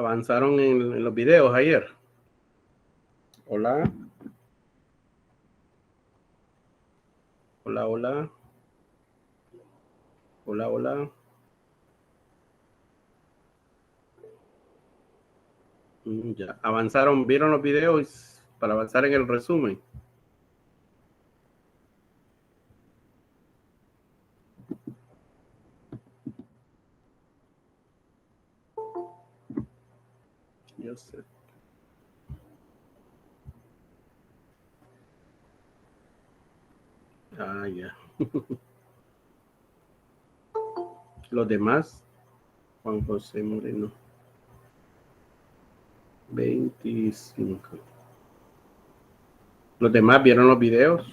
avanzaron en los videos ayer. Hola. Hola, hola. Hola, hola. Ya, avanzaron, vieron los videos para avanzar en el resumen. Yo sé. Ah, ya. Los demás, Juan José Moreno. 25. Los demás vieron los videos.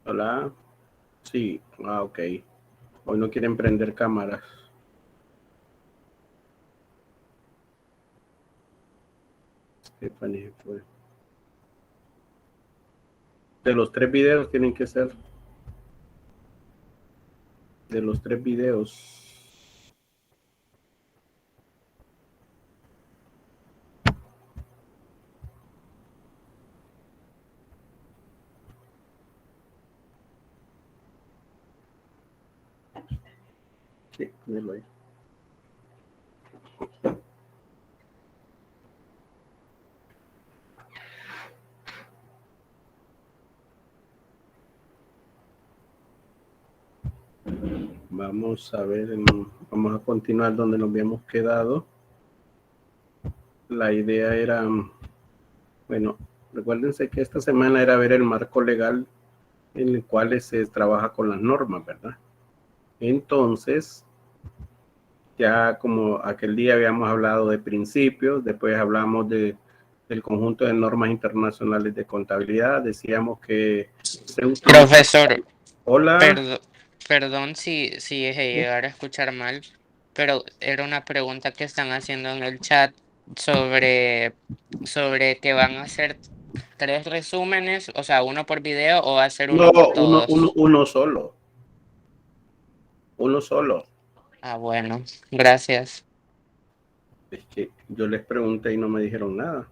Hola. Sí, ok. Hoy no quieren prender cámaras. Stephanie fue. De los 3 videos tienen que ser. De los 3 videos. Sí, ponelo ahí. Vamos a ver, vamos a continuar donde nos habíamos quedado. La idea era, bueno, recuérdense que esta semana era ver el marco legal en el cual se trabaja con las normas, ¿verdad? Entonces, ya como aquel día habíamos hablado de principios, después hablamos del conjunto de normas internacionales de contabilidad, decíamos que se utiliza... Profesor, Hola. perdón si dejé llegar a escuchar mal, pero era una pregunta que están haciendo en el chat sobre que van a hacer 3 resúmenes, o sea, uno por video o hacer No, uno por todos. uno solo. Uno solo. Ah, bueno, gracias. Es que yo les pregunté y no me dijeron nada.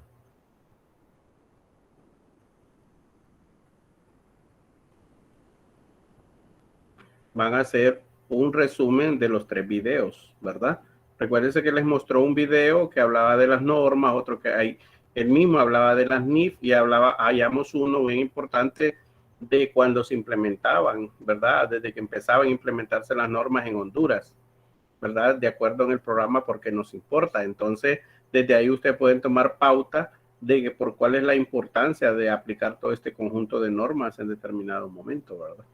Van a hacer un resumen de los 3 videos, ¿verdad? Recuérdense que les mostró un video que hablaba de las normas, otro que hay, él mismo hablaba de las NIF y hallamos uno bien importante de cuando se implementaban, ¿verdad? Desde que empezaban a implementarse las normas en Honduras, ¿verdad? De acuerdo en el programa porque nos importa. Entonces, desde ahí ustedes pueden tomar pauta de por cuál es la importancia de aplicar todo este conjunto de normas en determinado momento, ¿verdad?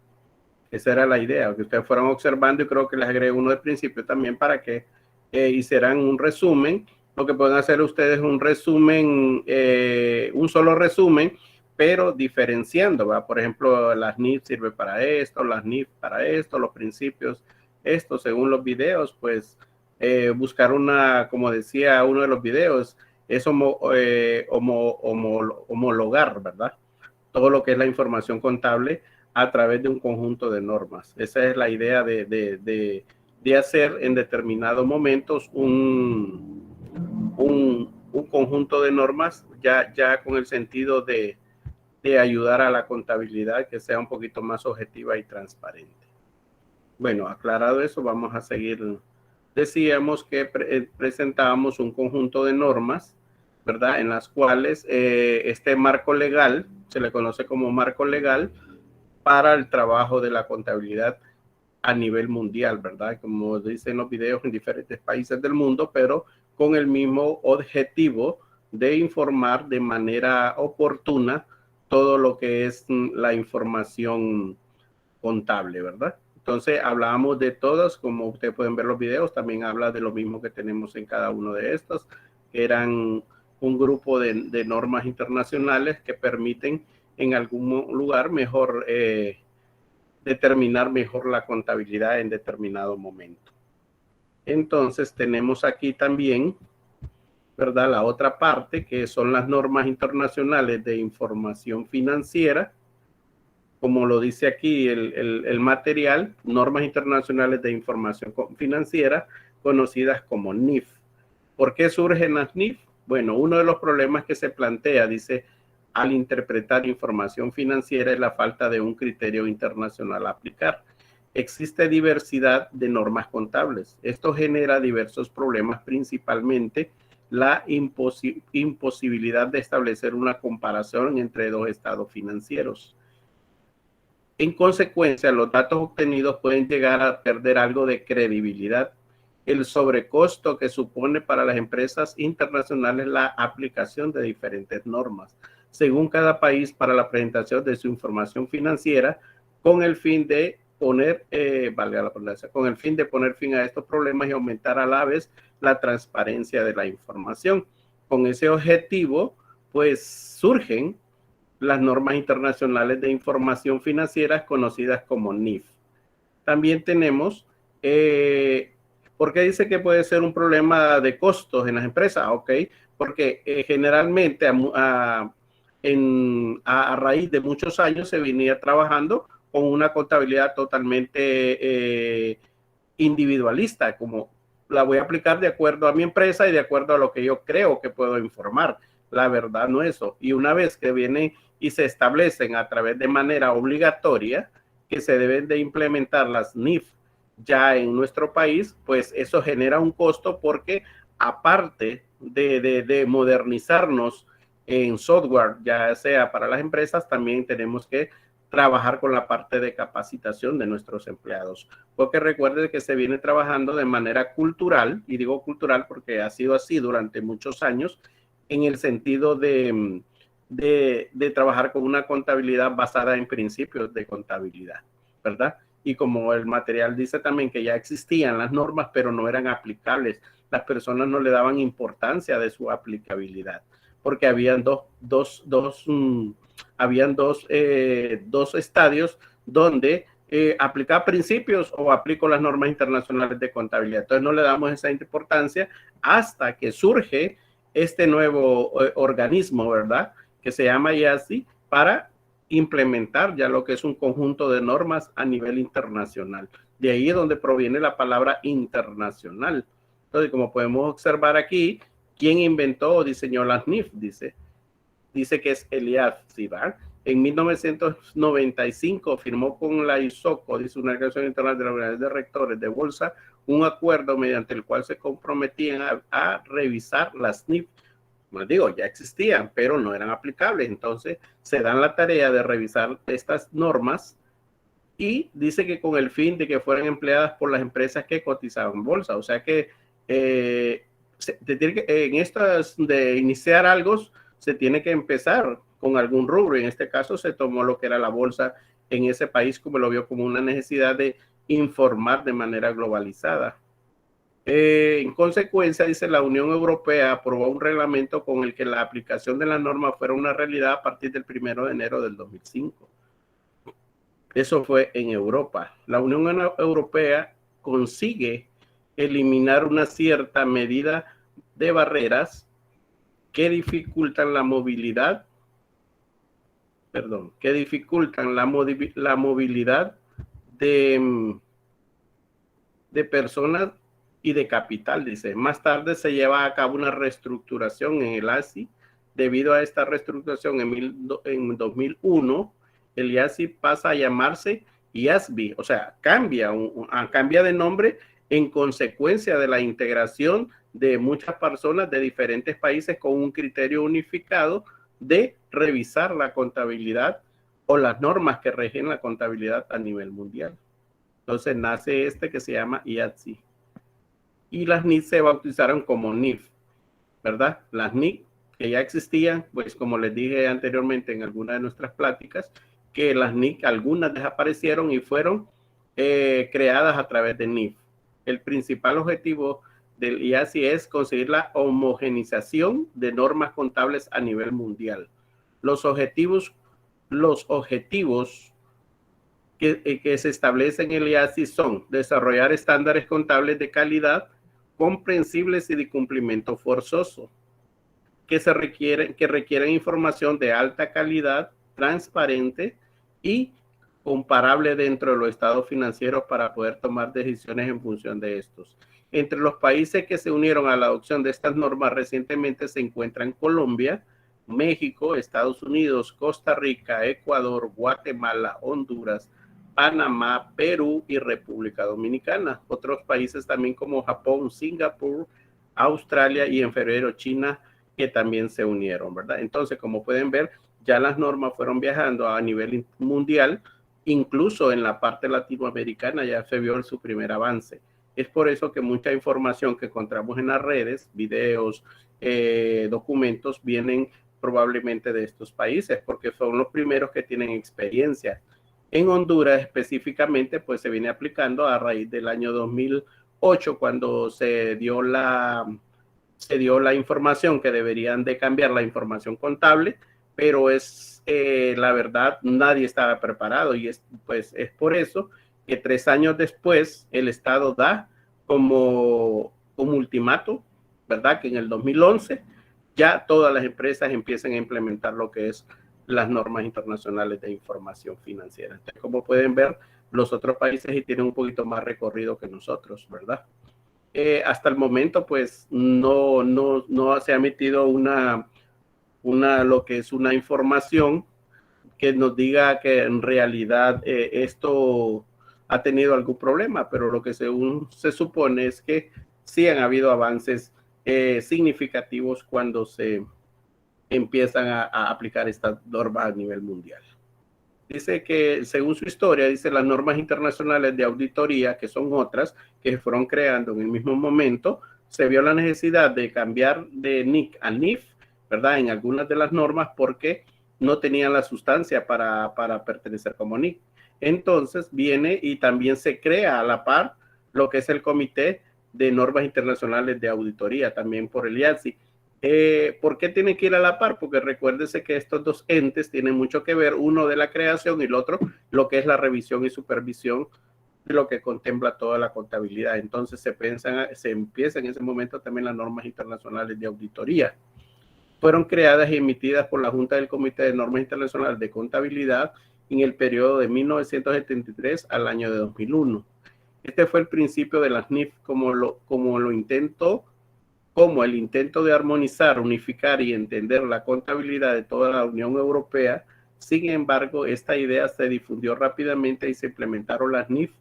Esa era la idea, que ustedes fueran observando y creo que les agregué uno de principio también para que hicieran un resumen. Lo que pueden hacer ustedes un resumen, un solo resumen, pero diferenciando, ¿va? Por ejemplo, las NIF sirve para esto, las NIF para esto, los principios, esto según los videos, pues buscar una, como decía uno de los videos, es homologar, ¿verdad? Todo lo que es la información contable a través de un conjunto de normas. Esa es la idea de hacer en determinados momentos un conjunto de normas ya con el sentido de ayudar a la contabilidad que sea un poquito más objetiva y transparente. Bueno, aclarado eso, vamos a seguir. Decíamos que presentábamos un conjunto de normas, ¿verdad? En las cuales este marco legal, se le conoce como marco legal, para el trabajo de la contabilidad a nivel mundial, ¿verdad? Como dicen los videos en diferentes países del mundo, pero con el mismo objetivo de informar de manera oportuna todo lo que es la información contable, ¿verdad? Entonces hablábamos de todas, como ustedes pueden ver los videos, también habla de lo mismo que tenemos en cada uno de estos, que eran un grupo de normas internacionales que permiten en algún lugar mejor determinar mejor la contabilidad en determinado momento. Entonces tenemos aquí también, ¿verdad? La otra parte que son las normas internacionales de información financiera, como lo dice aquí el material, normas internacionales de información financiera, conocidas como NIF. ¿Por qué surgen las NIF? Bueno, uno de los problemas que se plantea, dice, al interpretar información financiera es la falta de un criterio internacional a aplicar. Existe diversidad de normas contables. Esto genera diversos problemas, principalmente la imposibilidad de establecer una comparación entre dos estados financieros. En consecuencia, los datos obtenidos pueden llegar a perder algo de credibilidad. El sobrecosto que supone para las empresas internacionales la aplicación de diferentes normas, según cada país, para la presentación de su información financiera, con el fin de poner, con el fin de poner fin a estos problemas y aumentar a la vez la transparencia de la información. Con ese objetivo, pues surgen las normas internacionales de información financiera conocidas como NIF. También tenemos, ¿por qué dice que puede ser un problema de costos en las empresas? Ok, porque generalmente a raíz de muchos años se venía trabajando con una contabilidad totalmente individualista, como la voy a aplicar de acuerdo a mi empresa y de acuerdo a lo que yo creo que puedo informar. La verdad no es eso. Y una vez que vienen y se establecen a través de manera obligatoria que se deben de implementar las NIF ya en nuestro país, pues eso genera un costo porque aparte de modernizarnos en software, ya sea para las empresas, también tenemos que trabajar con la parte de capacitación de nuestros empleados. Porque recuerde que se viene trabajando de manera cultural, y digo cultural porque ha sido así durante muchos años, en el sentido de trabajar con una contabilidad basada en principios de contabilidad, ¿verdad? Y como el material dice también que ya existían las normas, pero no eran aplicables, las personas no le daban importancia de su aplicabilidad, porque habían dos estadios donde aplicar principios o aplico las normas internacionales de contabilidad. Entonces no le damos esa importancia hasta que surge este nuevo organismo, ¿verdad? Que se llama IASI, para implementar ya lo que es un conjunto de normas a nivel internacional. De ahí es donde proviene la palabra internacional. Entonces, como podemos observar aquí, ¿quién inventó o diseñó las NIF? Dice que es el IASI, ¿verdad? En 1995 firmó con la ISOCO, dice una organización internacional de la Organización de Rectores de Bolsa, un acuerdo mediante el cual se comprometían a revisar las NIF. Como digo, ya existían, pero no eran aplicables. Entonces, se dan la tarea de revisar estas normas y dice que con el fin de que fueran empleadas por las empresas que cotizaban en bolsa. O sea que en estas de iniciar algo, se tiene que empezar con algún rubro. En este caso, se tomó lo que era la bolsa en ese país, como lo vio como una necesidad de informar de manera globalizada. En consecuencia, dice, la Unión Europea aprobó un reglamento con el que la aplicación de la norma fuera una realidad a partir del 1 de enero del 2005. Eso fue en Europa. La Unión Europea consigue eliminar una cierta medida de barreras que dificultan la movilidad, la movilidad de personas y de capital, dice. Más tarde se lleva a cabo una reestructuración en el ASI. Debido a esta reestructuración en 2001, el IASI pasa a llamarse IASB, o sea, cambia de nombre en consecuencia de la integración de muchas personas de diferentes países con un criterio unificado de revisar la contabilidad o las normas que rigen la contabilidad a nivel mundial. Entonces nace este que se llama IASI. Y las NIF se bautizaron como NIF, ¿verdad? Las NIF que ya existían, pues como les dije anteriormente en alguna de nuestras pláticas, que las NIF, algunas desaparecieron y fueron creadas a través de NIF. El principal objetivo del IASI es conseguir la homogenización de normas contables a nivel mundial. Los objetivos que se establecen en el IASI son desarrollar estándares contables de calidad comprensibles y de cumplimiento forzoso, que requieren información de alta calidad, transparente y comparable dentro de los estados financieros para poder tomar decisiones en función de estos. Entre los países que se unieron a la adopción de estas normas recientemente se encuentran Colombia, México, Estados Unidos, Costa Rica, Ecuador, Guatemala, Honduras, Panamá, Perú y República Dominicana. Otros países también como Japón, Singapur, Australia y en febrero China, que también se unieron, ¿verdad? Entonces, como pueden ver, ya las normas fueron viajando a nivel mundial, incluso en la parte latinoamericana ya se vio su primer avance. Es por eso que mucha información que encontramos en las redes, videos, documentos, vienen probablemente de estos países, porque son los primeros que tienen experiencia. En Honduras específicamente, pues se viene aplicando a raíz del año 2008, cuando se dio la información que deberían de cambiar la información contable, pero la verdad, nadie estaba preparado y pues es por eso que 3 años después el Estado da como un ultimato, ¿verdad? Que en el 2011 ya todas las empresas empiezan a implementar lo que es las normas internacionales de información financiera. Entonces, como pueden ver, los otros países tienen un poquito más recorrido que nosotros, ¿verdad? Hasta el momento, pues, no se ha emitido lo que es una información que nos diga que en realidad esto ha tenido algún problema, pero lo que según se supone es que sí han habido avances significativos cuando se empiezan a aplicar estas normas a nivel mundial. Dice que, según su historia, dice las normas internacionales de auditoría, que son otras que se fueron creando en el mismo momento, se vio la necesidad de cambiar de NIC a NIF, ¿verdad? En algunas de las normas porque no tenían la sustancia para pertenecer como NIC. Entonces viene y también se crea a la par lo que es el Comité de Normas Internacionales de Auditoría, también por el IATSE. ¿Por qué tiene que ir a la par? Porque recuérdese que estos dos entes tienen mucho que ver, uno de la creación y el otro lo que es la revisión y supervisión de lo que contempla toda la contabilidad. Entonces se empieza en ese momento también las normas internacionales de auditoría. Fueron creadas y emitidas por la Junta del Comité de Normas Internacionales de Contabilidad en el periodo de 1973 al año de 2001. Este fue el principio de las NIF como el intento de armonizar, unificar y entender la contabilidad de toda la Unión Europea. Sin embargo, esta idea se difundió rápidamente y se implementaron las NIF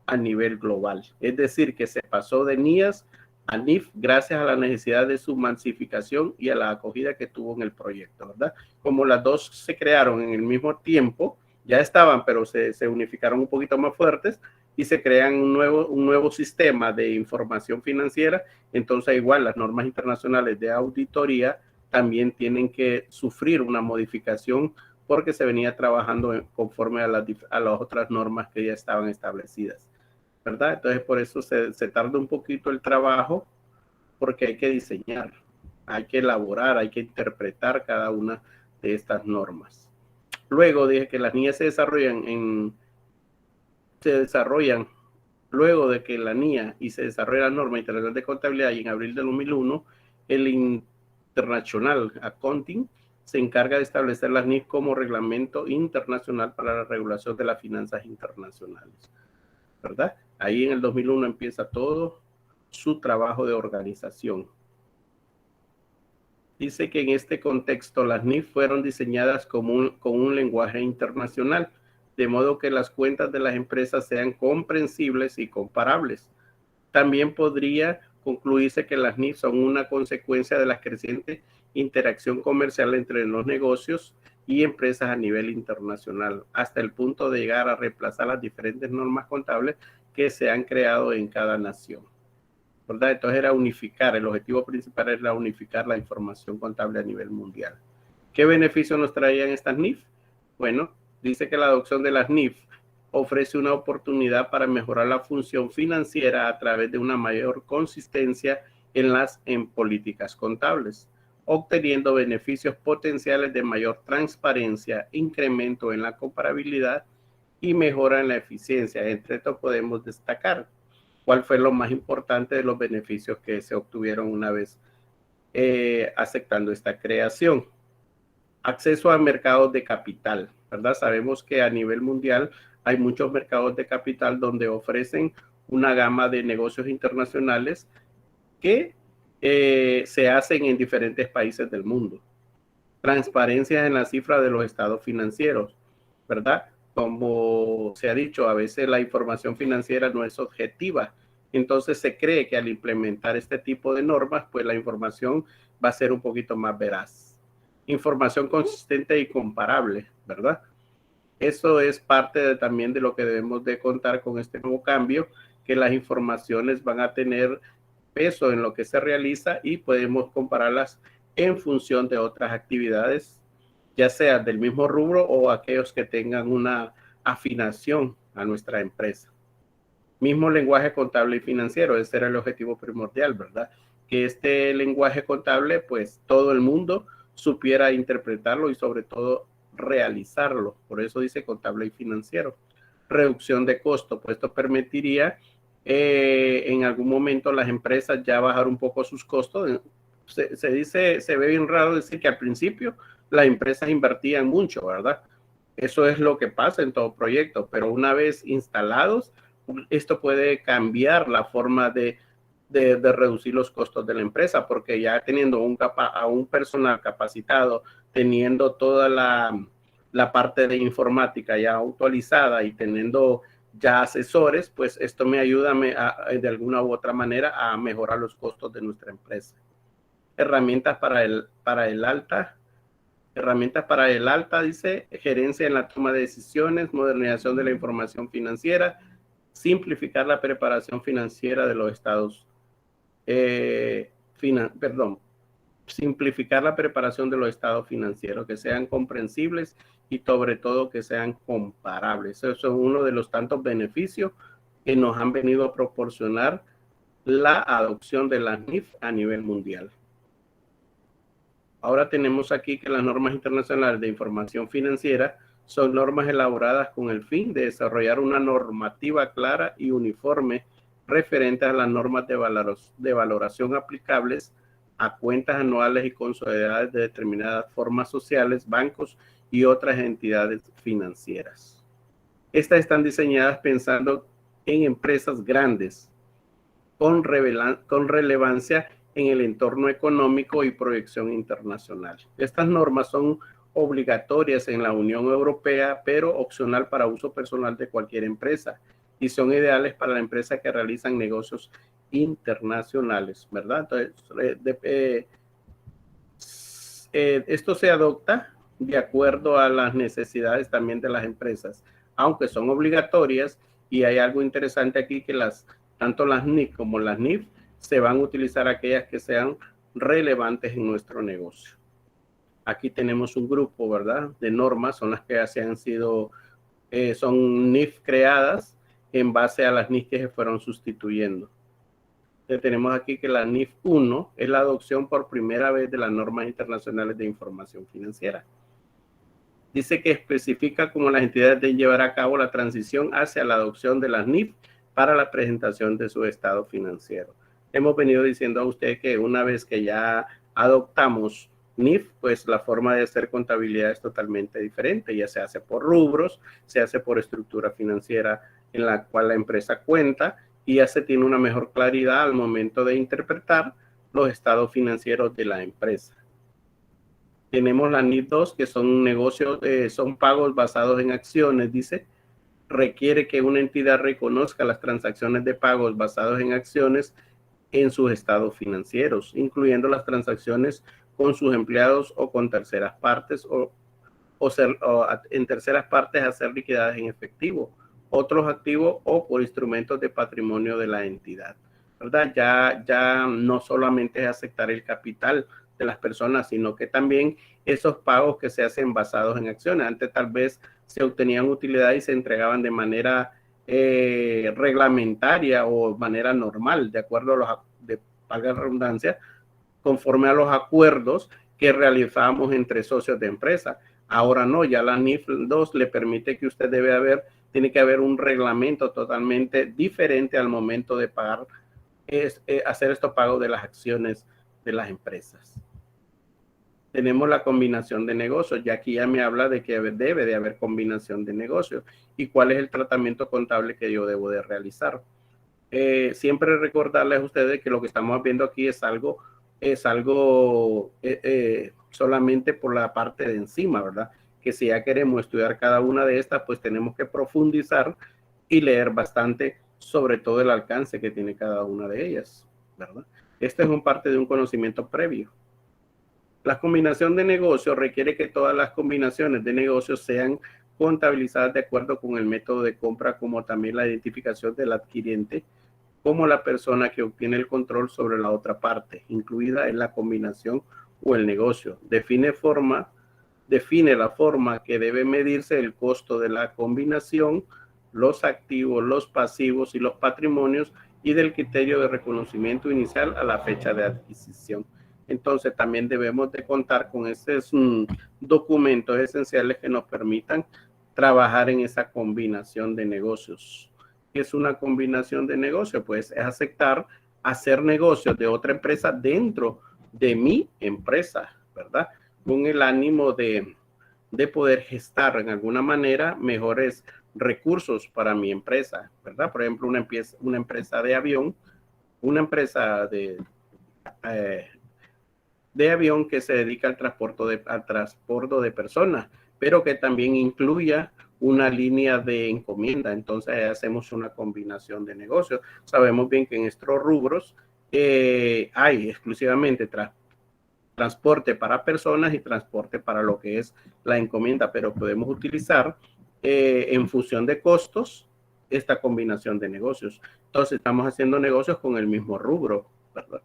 a nivel global. Es decir, que se pasó de NIAS a NIF gracias a la necesidad de su masificación y a la acogida que tuvo en el proyecto, ¿verdad? Como las dos se crearon en el mismo tiempo, ya estaban, pero se unificaron un poquito más fuertes y se crean un nuevo sistema de información financiera. Entonces, igual, las normas internacionales de auditoría también tienen que sufrir una modificación porque se venía trabajando conforme a las otras normas que ya estaban establecidas, ¿verdad? Entonces, por eso se tarda un poquito el trabajo, porque hay que diseñar, hay que elaborar, hay que interpretar cada una de estas normas. Luego dije que las niñas se desarrollan luego de que la NIA y se desarrolla la norma internacional de contabilidad, y en abril de 2001 el International Accounting se encarga de establecer las NIF como reglamento internacional para la regulación de las finanzas internacionales, ¿verdad? Ahí en el 2001 empieza todo su trabajo de organización. Dice que en este contexto las NIF fueron diseñadas con un lenguaje internacional, de modo que las cuentas de las empresas sean comprensibles y comparables. También podría concluirse que las NIF son una consecuencia de la creciente interacción comercial entre los negocios y empresas a nivel internacional, hasta el punto de llegar a reemplazar las diferentes normas contables que se han creado en cada nación, ¿verdad? Entonces era unificar, el objetivo principal era unificar la información contable a nivel mundial. ¿Qué beneficios nos traían estas NIF? Bueno, dice que la adopción de las NIF ofrece una oportunidad para mejorar la función financiera a través de una mayor consistencia en políticas contables, obteniendo beneficios potenciales de mayor transparencia, incremento en la comparabilidad y mejora en la eficiencia. Entre estos podemos destacar cuál fue lo más importante de los beneficios que se obtuvieron una vez aceptando esta creación. Acceso a mercados de capital, ¿verdad? Sabemos que a nivel mundial hay muchos mercados de capital donde ofrecen una gama de negocios internacionales que se hacen en diferentes países del mundo. Transparencia en la cifra de los estados financieros, ¿verdad? Como se ha dicho, a veces la información financiera no es objetiva. Entonces se cree que al implementar este tipo de normas, pues la información va a ser un poquito más veraz. Información consistente y comparable, ¿verdad? Eso es parte también de lo que debemos de contar con este nuevo cambio, que las informaciones van a tener peso en lo que se realiza y podemos compararlas en función de otras actividades, ya sea del mismo rubro o aquellos que tengan una afinación a nuestra empresa. Mismo lenguaje contable y financiero, ese era el objetivo primordial, ¿verdad? Que este lenguaje contable, pues todo el mundo supiera interpretarlo y sobre todo realizarlo. Por eso dice contable y financiero. Reducción de costo, pues esto permitiría en algún momento las empresas ya bajar un poco sus costos. Se dice, se ve bien raro decir que al principio las empresas invertían mucho, ¿verdad? Eso es lo que pasa en todo proyecto, pero una vez instalados, esto puede cambiar la forma de reducir los costos de la empresa, porque ya teniendo a un personal capacitado, teniendo toda la parte de informática ya actualizada y teniendo ya asesores, pues esto me ayuda de alguna u otra manera a mejorar los costos de nuestra empresa. Herramientas para el alta, dice, gerencia en la toma de decisiones, modernización de la información financiera, simplificar la preparación financiera de los estados, simplificar la preparación de los estados financieros, que sean comprensibles y sobre todo que sean comparables. Eso es uno de los tantos beneficios que nos han venido a proporcionar la adopción de las NIF a nivel mundial. Ahora tenemos aquí que las normas internacionales de información financiera son normas elaboradas con el fin de desarrollar una normativa clara y uniforme referente a las normas de valoración aplicables a cuentas anuales y con sociedades de determinadas formas sociales, bancos y otras entidades financieras. Estas están diseñadas pensando en empresas grandes con relevancia en el entorno económico y proyección internacional. Estas normas son obligatorias en la Unión Europea, pero opcional para uso personal de cualquier empresa y son ideales para las empresas que realizan negocios internacionales, ¿verdad? Entonces, esto se adopta de acuerdo a las necesidades también de las empresas, aunque son obligatorias, y hay algo interesante aquí que tanto las NIC como las NIF se van a utilizar aquellas que sean relevantes en nuestro negocio. Aquí tenemos un grupo, ¿verdad?, de normas, son las que han sido, son NIF creadas en base a las NIF que se fueron sustituyendo. Entonces, tenemos aquí que la NIF 1 es la adopción por primera vez de las normas internacionales de información financiera. Dice que especifica cómo las entidades deben llevar a cabo la transición hacia la adopción de las NIF para la presentación de su estado financiero. Hemos venido diciendo a usted que una vez que ya adoptamos NIF, pues la forma de hacer contabilidad es totalmente diferente. Ya se hace por rubros, se hace por estructura financiera en la cual la empresa cuenta y ya se tiene una mejor claridad al momento de interpretar los estados financieros de la empresa. Tenemos la NIF 2, que son negocios, son pagos basados en acciones, dice. Requiere que una entidad reconozca las transacciones de pagos basados en acciones en sus estados financieros, incluyendo las transacciones con sus empleados o con terceras partes o en terceras partes a ser liquidadas en efectivo, otros activos o por instrumentos de patrimonio de la entidad, ¿verdad? Ya no solamente es aceptar el capital de las personas, sino que también esos pagos que se hacen basados en acciones. Antes tal vez se obtenían utilidad y se entregaban de manera reglamentaria o manera normal, de acuerdo a valga la redundancia, conforme a los acuerdos que realizábamos entre socios de empresa. Ahora no, ya la NIF 2 le permite que usted tiene que haber un reglamento totalmente diferente al momento de pagar, hacer estos pagos de las acciones de las empresas. tenemos la combinación de negocios. Y aquí ya me habla de que debe de haber combinación de negocios y cuál es el tratamiento contable que yo debo de realizar. Siempre recordarles a ustedes que lo que estamos viendo aquí es algo solamente por la parte de encima, ¿verdad? Que si ya queremos estudiar cada una de estas, pues tenemos que profundizar y leer bastante sobre todo el alcance que tiene cada una de ellas, ¿verdad? Esto es un parte de un conocimiento previo. La combinación de negocios requiere que todas las combinaciones de negocios sean contabilizadas de acuerdo con el método de compra, como también la identificación del adquiriente, como la persona que obtiene el control sobre la otra parte, incluida en la combinación o el negocio. Define la forma que debe medirse el costo de la combinación, los activos, los pasivos y los patrimonios, y del criterio de reconocimiento inicial a la fecha de adquisición. Entonces también debemos de contar con estos documentos esenciales que nos permitan trabajar en esa combinación de negocios. ¿Qué es una combinación de negocios? Pues es aceptar hacer negocios de otra empresa dentro de mi empresa, ¿verdad? Con el ánimo de poder gestar en alguna manera mejores recursos para mi empresa, ¿verdad? Por ejemplo, una empresa de avión, una empresa de avión que se dedica al transporte de personas, pero que también incluya una línea de encomienda. Entonces hacemos una combinación de negocios. Sabemos bien que en estos rubros hay exclusivamente transporte para personas y transporte para lo que es la encomienda, pero podemos utilizar en función de costos esta combinación de negocios. Entonces estamos haciendo negocios con el mismo rubro, ¿verdad?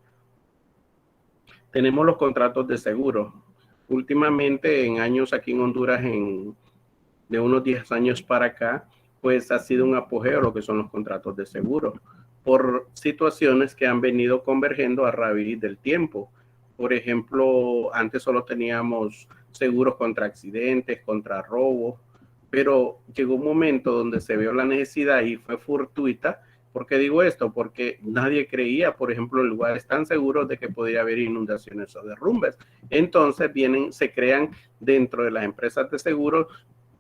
Tenemos los contratos de seguro. Últimamente, en años aquí en Honduras, de unos 10 años para acá, pues ha sido un apogeo lo que son los contratos de seguro, por situaciones que han venido convergiendo a raíz del tiempo. Por ejemplo, antes solo teníamos seguros contra accidentes, contra robos, pero llegó un momento donde se vio la necesidad y fue fortuita. ¿Por qué digo esto? Porque nadie creía, por ejemplo, en lugares tan seguros de que podría haber inundaciones o derrumbes. Entonces se crean dentro de las empresas de seguros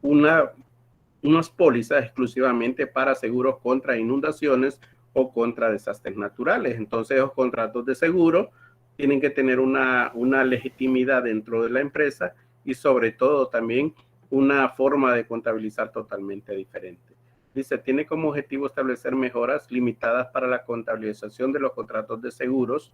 unas pólizas exclusivamente para seguros contra inundaciones o contra desastres naturales. Entonces, los contratos de seguro tienen que tener una legitimidad dentro de la empresa y sobre todo también una forma de contabilizar totalmente diferente. Dice, tiene como objetivo establecer mejoras limitadas para la contabilización de los contratos de seguros,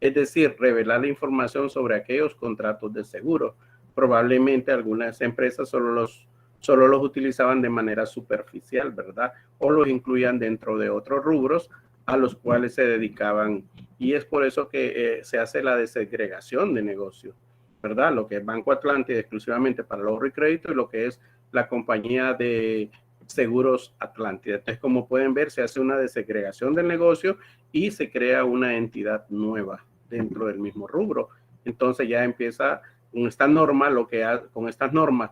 es decir, revelar la información sobre aquellos contratos de seguro. Probablemente algunas empresas solo los utilizaban de manera superficial, ¿verdad? O los incluían dentro de otros rubros a los cuales se dedicaban. Y es por eso que se hace la desegregación de negocios, ¿verdad? Lo que es Banco Atlántida exclusivamente para el ahorro y crédito y lo que es la compañía de seguros Atlántida. Entonces, como pueden ver, se hace una desegregación del negocio y se crea una entidad nueva dentro del mismo rubro. Entonces ya empieza con esta norma,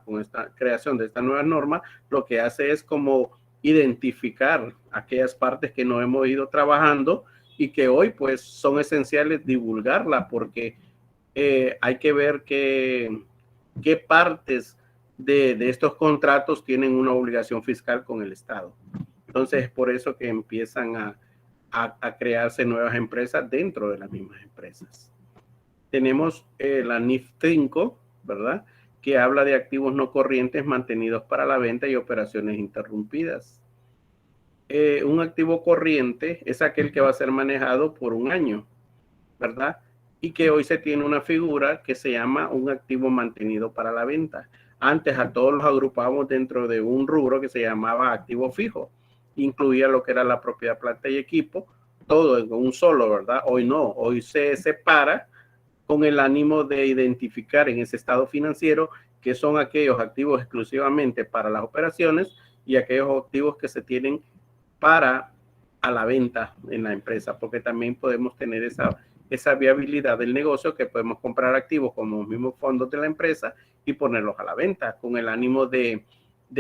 con esta creación de esta nueva norma, lo que hace es como identificar aquellas partes que no hemos ido trabajando y que hoy pues son esenciales divulgarla, porque hay que ver qué partes de estos contratos tienen una obligación fiscal con el Estado. Entonces es por eso que empiezan a crearse nuevas empresas dentro de las mismas empresas. Tenemos la NIF 5, ¿verdad? Que habla de activos no corrientes mantenidos para la venta y operaciones interrumpidas. Un activo corriente es aquel que va a ser manejado por un año, ¿verdad? Y que hoy se tiene una figura que se llama un activo mantenido para la venta. Antes a todos los agrupábamos dentro de un rubro que se llamaba activo fijo. Incluía lo que era la propiedad, planta y equipo, todo en un solo, ¿verdad? Hoy no, hoy se separa con el ánimo de identificar en ese estado financiero que son aquellos activos exclusivamente para las operaciones y aquellos activos que se tienen para a la venta en la empresa, porque también podemos tener esa viabilidad del negocio, que podemos comprar activos como los mismos fondos de la empresa y ponerlos a la venta con el ánimo de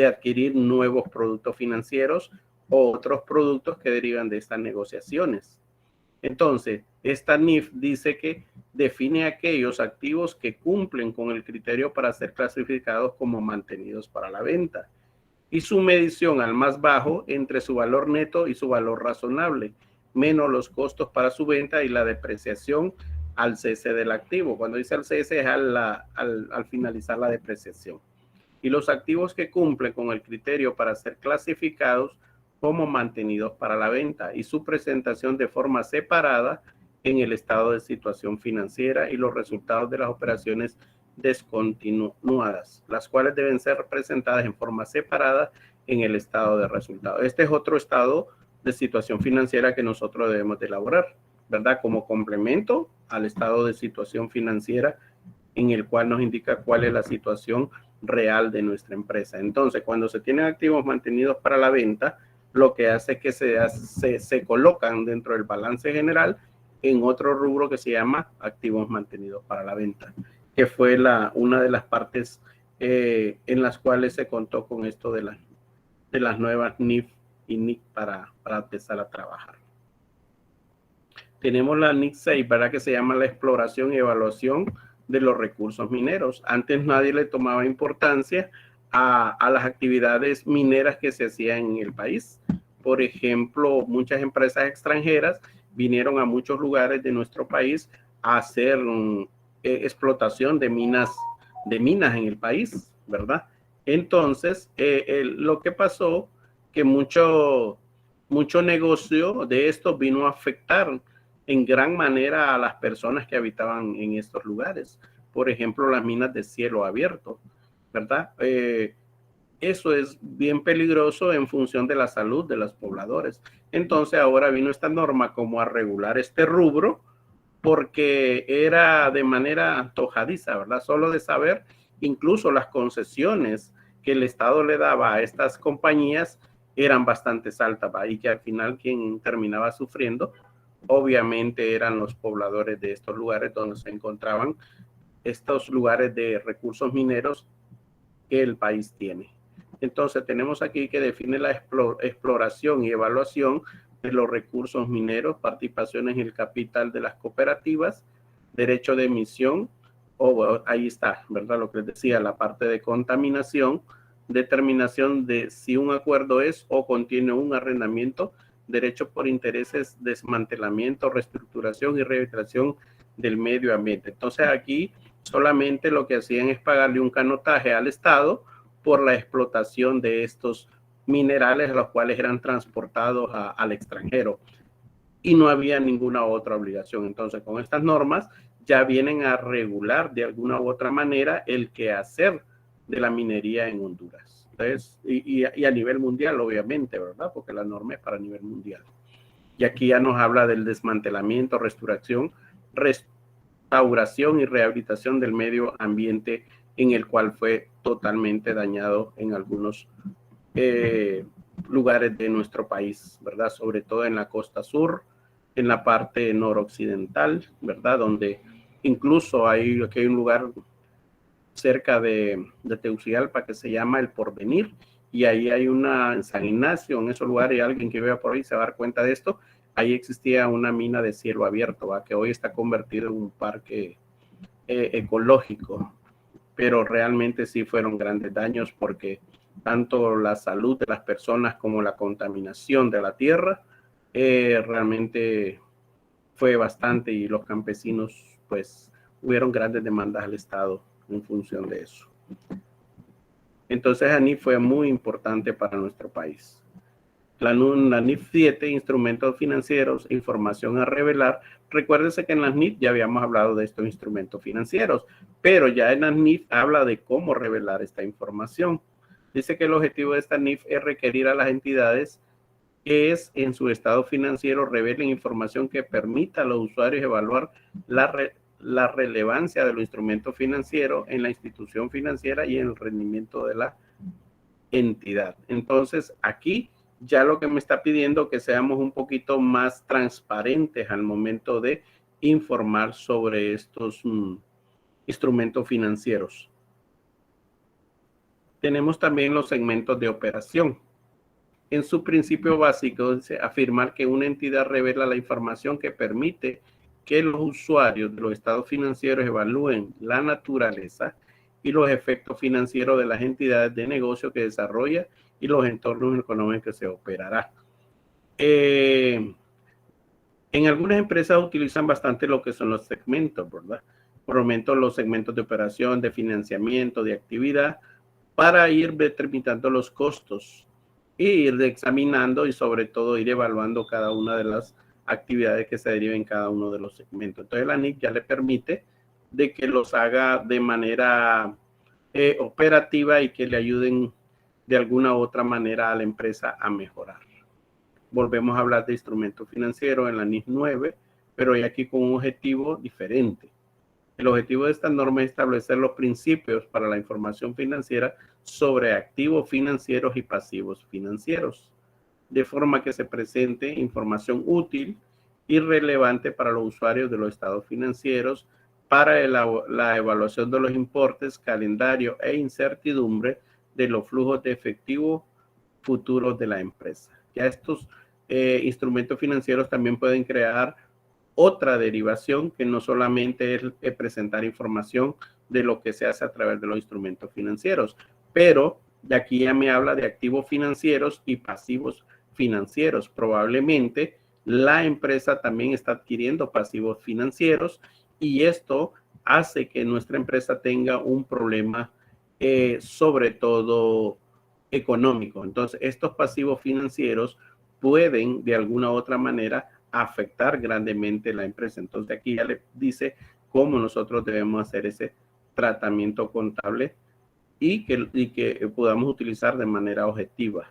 adquirir nuevos productos financieros o otros productos que derivan de estas negociaciones. Entonces, esta NIF dice que define aquellos activos que cumplen con el criterio para ser clasificados como mantenidos para la venta y su medición al más bajo entre su valor neto y su valor razonable, menos los costos para su venta y la depreciación al cese del activo. Cuando dice al cese es al finalizar la depreciación. Y los activos que cumplen con el criterio para ser clasificados como mantenidos para la venta y su presentación de forma separada en el estado de situación financiera y los resultados de las operaciones descontinuadas, las cuales deben ser presentadas en forma separada en el estado de resultados. Este es otro estado de situación financiera que nosotros debemos de elaborar, ¿verdad? Como complemento al estado de situación financiera en el cual nos indica cuál es la situación real de nuestra empresa. Entonces, cuando se tienen activos mantenidos para la venta, lo que hace es que se colocan dentro del balance general en otro rubro que se llama activos mantenidos para la venta, que fue una de las partes en las cuales se contó con esto de las nuevas NIF y NIC para empezar a trabajar. Tenemos la NIC 6, ¿verdad? Que se llama la exploración y evaluación de los recursos mineros. Antes nadie le tomaba importancia a las actividades mineras que se hacían en el país. Por ejemplo, muchas empresas extranjeras vinieron a muchos lugares de nuestro país a hacer explotación de minas en el país, ¿verdad? Entonces, lo que pasó que mucho negocio de esto vino a afectar en gran manera a las personas que habitaban en estos lugares. Por ejemplo, las minas de cielo abierto, ¿verdad? Eso es bien peligroso en función de la salud de los pobladores. Entonces ahora vino esta norma como a regular este rubro porque era de manera antojadiza, ¿verdad? Solo de saber incluso las concesiones que el Estado le daba a estas compañías eran bastante altas, ¿va? Y que al final quien terminaba sufriendo obviamente eran los pobladores de estos lugares donde se encontraban estos lugares de recursos mineros que el país tiene. Entonces tenemos aquí que define la exploración y evaluación de los recursos mineros, participaciones en el capital de las cooperativas, derecho de emisión, ahí está, ¿verdad? Lo que les decía, la parte de contaminación, determinación de si un acuerdo es o contiene un arrendamiento, derecho por intereses, desmantelamiento, reestructuración y rehabilitación del medio ambiente. Entonces aquí solamente lo que hacían es pagarle un canotaje al Estado por la explotación de estos minerales, los cuales eran transportados al extranjero y no había ninguna otra obligación. Entonces, con estas normas ya vienen a regular de alguna u otra manera el quehacer de la minería en Honduras. Entonces, y a nivel mundial, obviamente, ¿verdad? Porque la norma es para nivel mundial. Y aquí ya nos habla del desmantelamiento, restauración y rehabilitación del medio ambiente en el cual fue totalmente dañado en algunos lugares de nuestro país, ¿verdad? Sobre todo en la costa sur, en la parte noroccidental, ¿verdad? Donde incluso aquí hay un lugar cerca de Tegucigalpa que se llama El Porvenir, y ahí hay una, en San Ignacio, en ese lugar, y alguien que vea por ahí se va a dar cuenta de esto, ahí existía una mina de cielo abierto, ¿va? Que hoy está convertido en un parque ecológico, pero realmente sí fueron grandes daños porque tanto la salud de las personas como la contaminación de la tierra realmente fue bastante, y los campesinos pues hubieron grandes demandas al Estado en función de eso. Entonces ANIF fue muy importante para nuestro país. La NIF 7, instrumentos financieros, información a revelar. Recuérdense que en las NIF ya habíamos hablado de estos instrumentos financieros, pero ya en las NIF habla de cómo revelar esta información. Dice que el objetivo de esta NIF es requerir a las entidades que en su estado financiero revelen información que permita a los usuarios evaluar la relevancia de los instrumentos financieros en la institución financiera y en el rendimiento de la entidad. Entonces, aquí ya lo que me está pidiendo que seamos un poquito más transparentes al momento de informar sobre estos instrumentos financieros. Tenemos también los segmentos de operación. en su principio básico, dice afirmar que una entidad revela la información que permite que los usuarios de los estados financieros evalúen la naturaleza y los efectos financieros de las entidades de negocio que desarrolla y los entornos económicos que se operará. En algunas empresas utilizan bastante lo que son los segmentos, ¿verdad? Por lo menos los segmentos de operación, de financiamiento, de actividad, para ir determinando los costos e ir examinando y sobre todo ir evaluando cada una de las actividades que se deriven en cada uno de los segmentos. Entonces la NIC ya le permite de que los haga de manera operativa y que le ayuden de alguna u otra manera a la empresa a mejorar. Volvemos a hablar de instrumentos financieros en la NIS 9, pero hoy aquí con un objetivo diferente. El objetivo de esta norma es establecer los principios para la información financiera sobre activos financieros y pasivos financieros, de forma que se presente información útil y relevante para los usuarios de los estados financieros para la evaluación de los importes, calendario e incertidumbre de los flujos de efectivo futuros de la empresa. Ya estos instrumentos financieros también pueden crear otra derivación que no solamente es presentar información de lo que se hace a través de los instrumentos financieros, pero de aquí ya me habla de activos financieros y pasivos financieros. Probablemente la empresa también está adquiriendo pasivos financieros y esto hace que nuestra empresa tenga un problema sobre todo económico. Entonces, estos pasivos financieros pueden de alguna u otra manera afectar grandemente la empresa. Entonces, aquí ya le dice cómo nosotros debemos hacer ese tratamiento contable y que podamos utilizar de manera objetiva.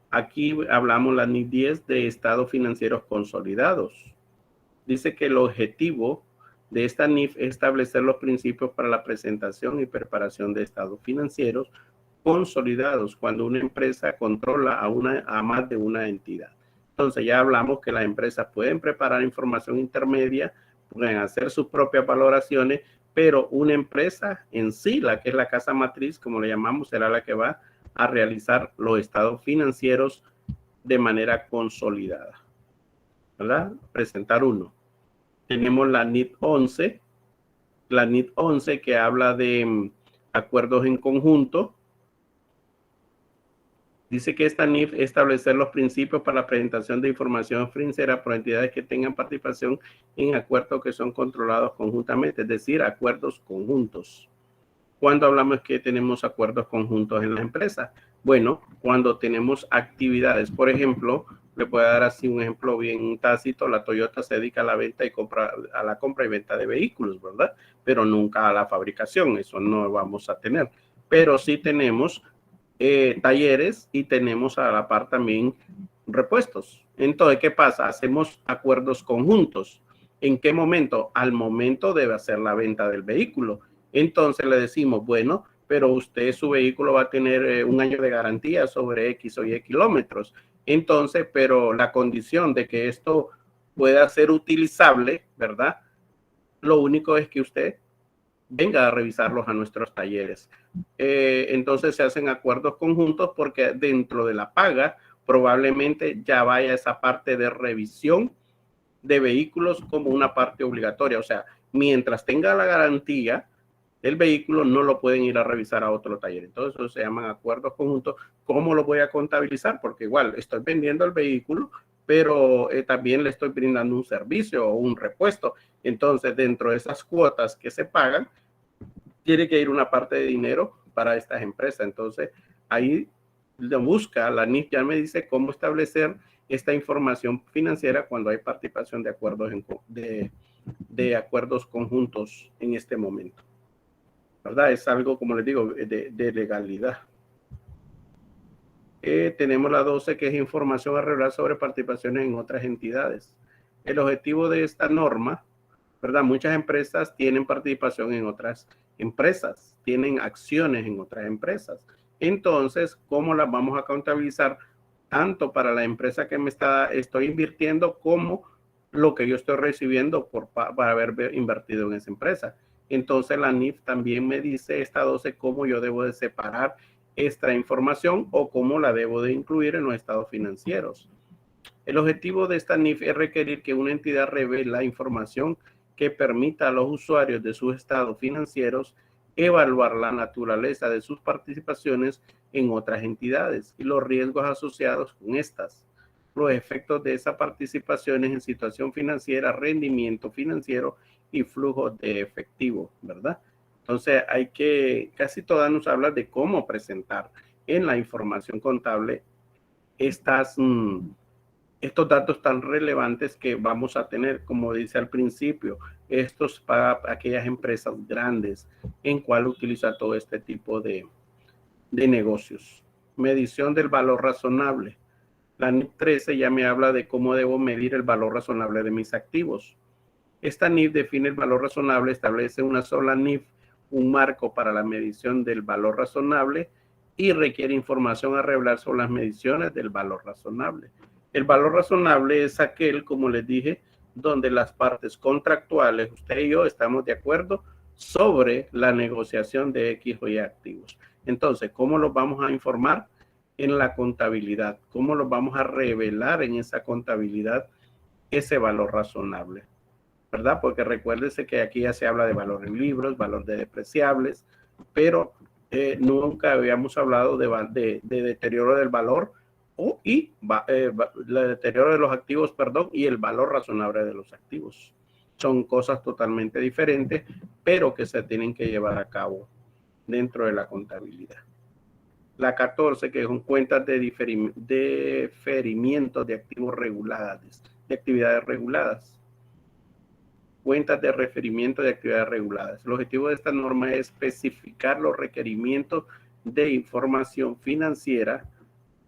Aquí hablamos la NIF 10 de estados financieros consolidados. Dice que el objetivo de esta NIF es establecer los principios para la presentación y preparación de estados financieros consolidados cuando una empresa controla a más de una entidad. Entonces ya hablamos que las empresas pueden preparar información intermedia, pueden hacer sus propias valoraciones, pero una empresa en sí, la que es la casa matriz, como le llamamos, será la que va a realizar los estados financieros de manera consolidada, ¿verdad? Presentar uno. Tenemos la NIT 11, que habla de acuerdos en conjunto. Dice que esta NIF establecer los principios para la presentación de información financiera por entidades que tengan participación en acuerdos que son controlados conjuntamente, es decir, acuerdos conjuntos. ¿Cuándo hablamos que tenemos acuerdos conjuntos en la empresa? Bueno, cuando tenemos actividades, por ejemplo, le puedo dar así un ejemplo bien tácito, la Toyota se dedica a la venta y a la compra y venta de vehículos, ¿verdad? Pero nunca a la fabricación, eso no vamos a tener. Pero sí tenemos talleres y tenemos a la par también repuestos. Entonces, ¿qué pasa? Hacemos acuerdos conjuntos. ¿En qué momento? Al momento de hacer la venta del vehículo. Entonces le decimos, bueno, pero usted su vehículo va a tener un año de garantía sobre X o Y kilómetros. Entonces, pero la condición de que esto pueda ser utilizable, ¿verdad? Lo único es que usted venga a revisarlos a nuestros talleres. Entonces se hacen acuerdos conjuntos porque dentro de la paga probablemente ya vaya esa parte de revisión de vehículos como una parte obligatoria. O sea, mientras tenga la garantía del vehículo, no lo pueden ir a revisar a otro taller. Entonces, eso se llaman acuerdos conjuntos. ¿Cómo lo voy a contabilizar? Porque igual estoy vendiendo el vehículo, pero también le estoy brindando un servicio o un repuesto. Entonces, dentro de esas cuotas que se pagan, tiene que ir una parte de dinero para estas empresas. Entonces, ahí lo busca, la NIF ya me dice cómo establecer esta información financiera cuando hay participación de acuerdos, de acuerdos conjuntos en este momento. ¿Verdad? Es algo, como les digo, de legalidad. Tenemos la 12, que es información a revelar sobre participaciones en otras entidades. El objetivo de esta norma, ¿verdad? Muchas empresas tienen participación en otras empresas, tienen acciones en otras empresas. Entonces, ¿cómo las vamos a contabilizar tanto para la empresa que estoy invirtiendo como lo que yo estoy recibiendo para haber invertido en esa empresa? Entonces, la NIF también me dice, esta 12, cómo yo debo de separar esta información o cómo la debo de incluir en los estados financieros. El objetivo de esta NIF es requerir que una entidad revele la información que permita a los usuarios de sus estados financieros evaluar la naturaleza de sus participaciones en otras entidades y los riesgos asociados con estas, los efectos de esas participaciones en situación financiera, rendimiento financiero y flujo de efectivo, ¿verdad? Entonces casi todas nos habla de cómo presentar en la información contable estos datos tan relevantes que vamos a tener, como dice al principio, estos para aquellas empresas grandes en cual utiliza todo este tipo de negocios. Medición del valor razonable. La NIF 13 ya me habla de cómo debo medir el valor razonable de mis activos. Esta NIF define el valor razonable, establece una sola NIF, un marco para la medición del valor razonable y requiere información a revelar sobre las mediciones del valor razonable. El valor razonable es aquel, como les dije, donde las partes contractuales, usted y yo, estamos de acuerdo sobre la negociación de X o Y activos. Entonces, ¿cómo los vamos a informar? En la contabilidad. ¿Cómo los vamos a revelar en esa contabilidad ese valor razonable? ¿Verdad? Porque recuérdese que aquí ya se habla de valor en libros, valor de depreciables, pero nunca habíamos hablado de deterioro del valor el deterioro de los activos, perdón, y el valor razonable de los activos. Son cosas totalmente diferentes, pero que se tienen que llevar a cabo dentro de la contabilidad. La 14, que son cuentas de diferimiento de activos regulados, de actividades reguladas. Cuentas de referimiento de actividades reguladas. El objetivo de esta norma es especificar los requerimientos de información financiera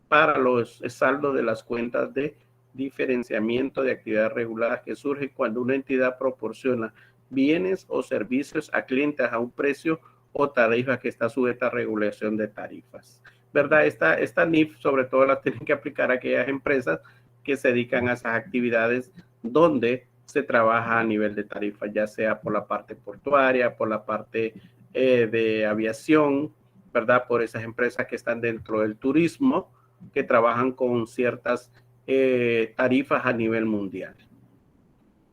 para los saldos de las cuentas de diferenciamiento de actividades reguladas que surge cuando una entidad proporciona bienes o servicios a clientes a un precio o tarifa que está sujeta a regulación de tarifas. ¿Verdad? Esta NIF sobre todo la tienen que aplicar a aquellas empresas que se dedican a esas actividades donde se trabaja a nivel de tarifa, ya sea por la parte portuaria, por la parte de aviación, ¿verdad? Por esas empresas que están dentro del turismo, que trabajan con ciertas tarifas a nivel mundial.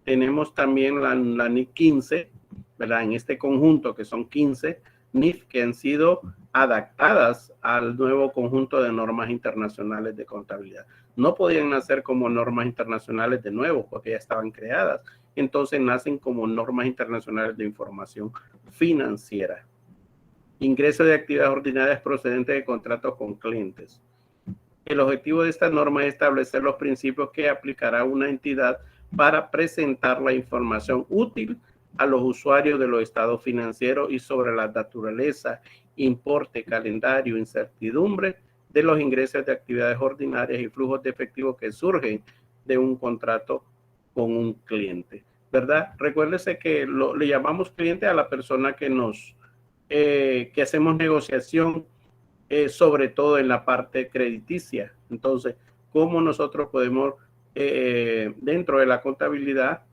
Tenemos también la NIF 15, ¿verdad? En este conjunto, que son 15 NIF que han sido adaptadas al nuevo conjunto de normas internacionales de contabilidad. No podían nacer como normas internacionales de nuevo, porque ya estaban creadas. Entonces nacen como normas internacionales de información financiera. Ingreso de actividades ordinarias procedentes de contratos con clientes. El objetivo de esta norma es establecer los principios que aplicará una entidad para presentar la información útil a los usuarios de los estados financieros y sobre la naturaleza, importe, calendario, incertidumbre de los ingresos de actividades ordinarias y flujos de efectivo que surgen de un contrato con un cliente, ¿verdad? Recuérdese que le llamamos cliente a la persona que que hacemos negociación, sobre todo en la parte crediticia. Entonces, ¿cómo nosotros podemos, dentro de la contabilidad,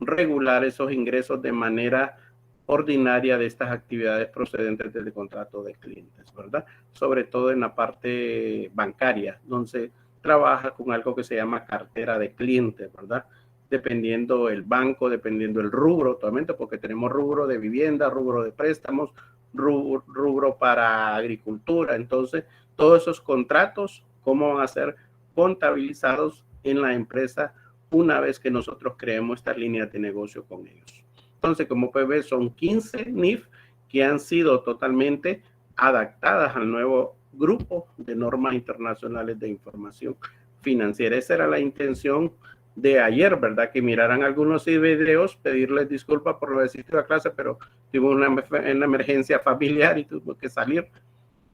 regular esos ingresos de manera ordinaria de estas actividades procedentes del contrato de clientes, ¿verdad? Sobre todo en la parte bancaria, donde se trabaja con algo que se llama cartera de clientes, ¿verdad? Dependiendo el banco, dependiendo el rubro, totalmente, porque tenemos rubro de vivienda, rubro de préstamos, rubro para agricultura. Entonces, todos esos contratos, ¿cómo van a ser contabilizados en la empresa una vez que nosotros creemos estas líneas de negocio con ellos? Entonces, como puede ver, son 15 NIF que han sido totalmente adaptadas al nuevo grupo de normas internacionales de información financiera. Esa era la intención de ayer, ¿verdad? Que miraran algunos videos, pedirles disculpas por lo de la clase, pero tuve una emergencia familiar y tuve que salir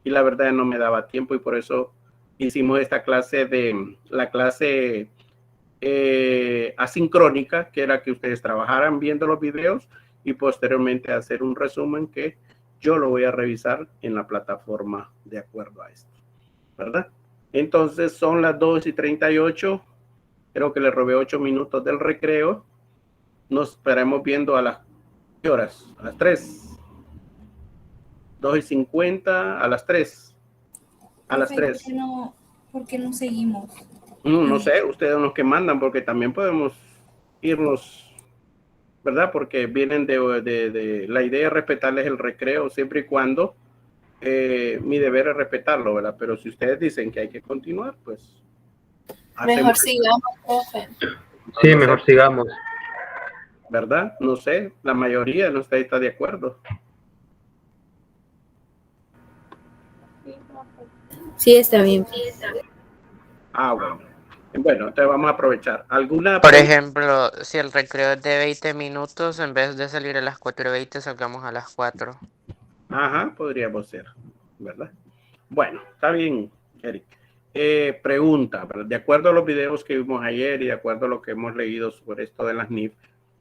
y la verdad no me daba tiempo y por eso hicimos esta clase la clase asincrónica, que era que ustedes trabajaran viendo los videos y posteriormente hacer un resumen que yo lo voy a revisar en la plataforma de acuerdo a esto, ¿verdad? Entonces son las 2:38. Creo que le robé 8 minutos del recreo. Nos estaremos viendo a las ¿qué horas? A las 3. 2:50 a las 3. A las 3. ¿Por qué no seguimos? No sé, ustedes son los que mandan, porque también podemos irnos, ¿verdad? Porque vienen de la idea de respetarles el recreo siempre y cuando mi deber es respetarlo, ¿verdad? Pero si ustedes dicen que hay que continuar, pues... Mejor sigamos, profe. Sí, mejor sigamos. ¿Verdad? No sé, la mayoría no está de acuerdo. Sí, está bien. Ah, bueno. Bueno, entonces vamos a aprovechar. ¿Alguna Por pregunta? ejemplo, si el recreo es de 20 minutos, en vez de salir a las 4:20, salgamos a las 4. Ajá, podríamos ser, ¿verdad? Bueno, está bien, Eric. Pregunta, ¿verdad? De acuerdo a los videos que vimos ayer y de acuerdo a lo que hemos leído sobre esto de las NIF,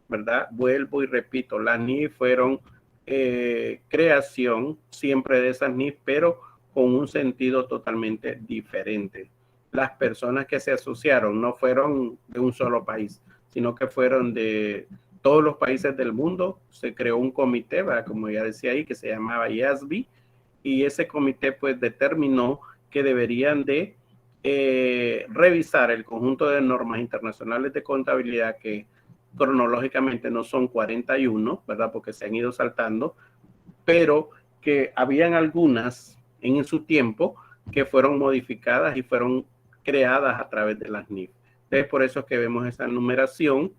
¿verdad? Vuelvo y repito, las NIF fueron creación siempre de esas NIF, pero con un sentido totalmente diferente. Las personas que se asociaron no fueron de un solo país, sino que fueron de todos los países del mundo. Se creó un comité, ¿verdad? Como ya decía ahí, que se llamaba IASB, y ese comité pues determinó que deberían de revisar el conjunto de normas internacionales de contabilidad que cronológicamente no son 41, ¿verdad? Porque se han ido saltando, pero que habían algunas en su tiempo que fueron modificadas y fueron creadas a través de las NIF. Entonces, por eso es que vemos esa numeración.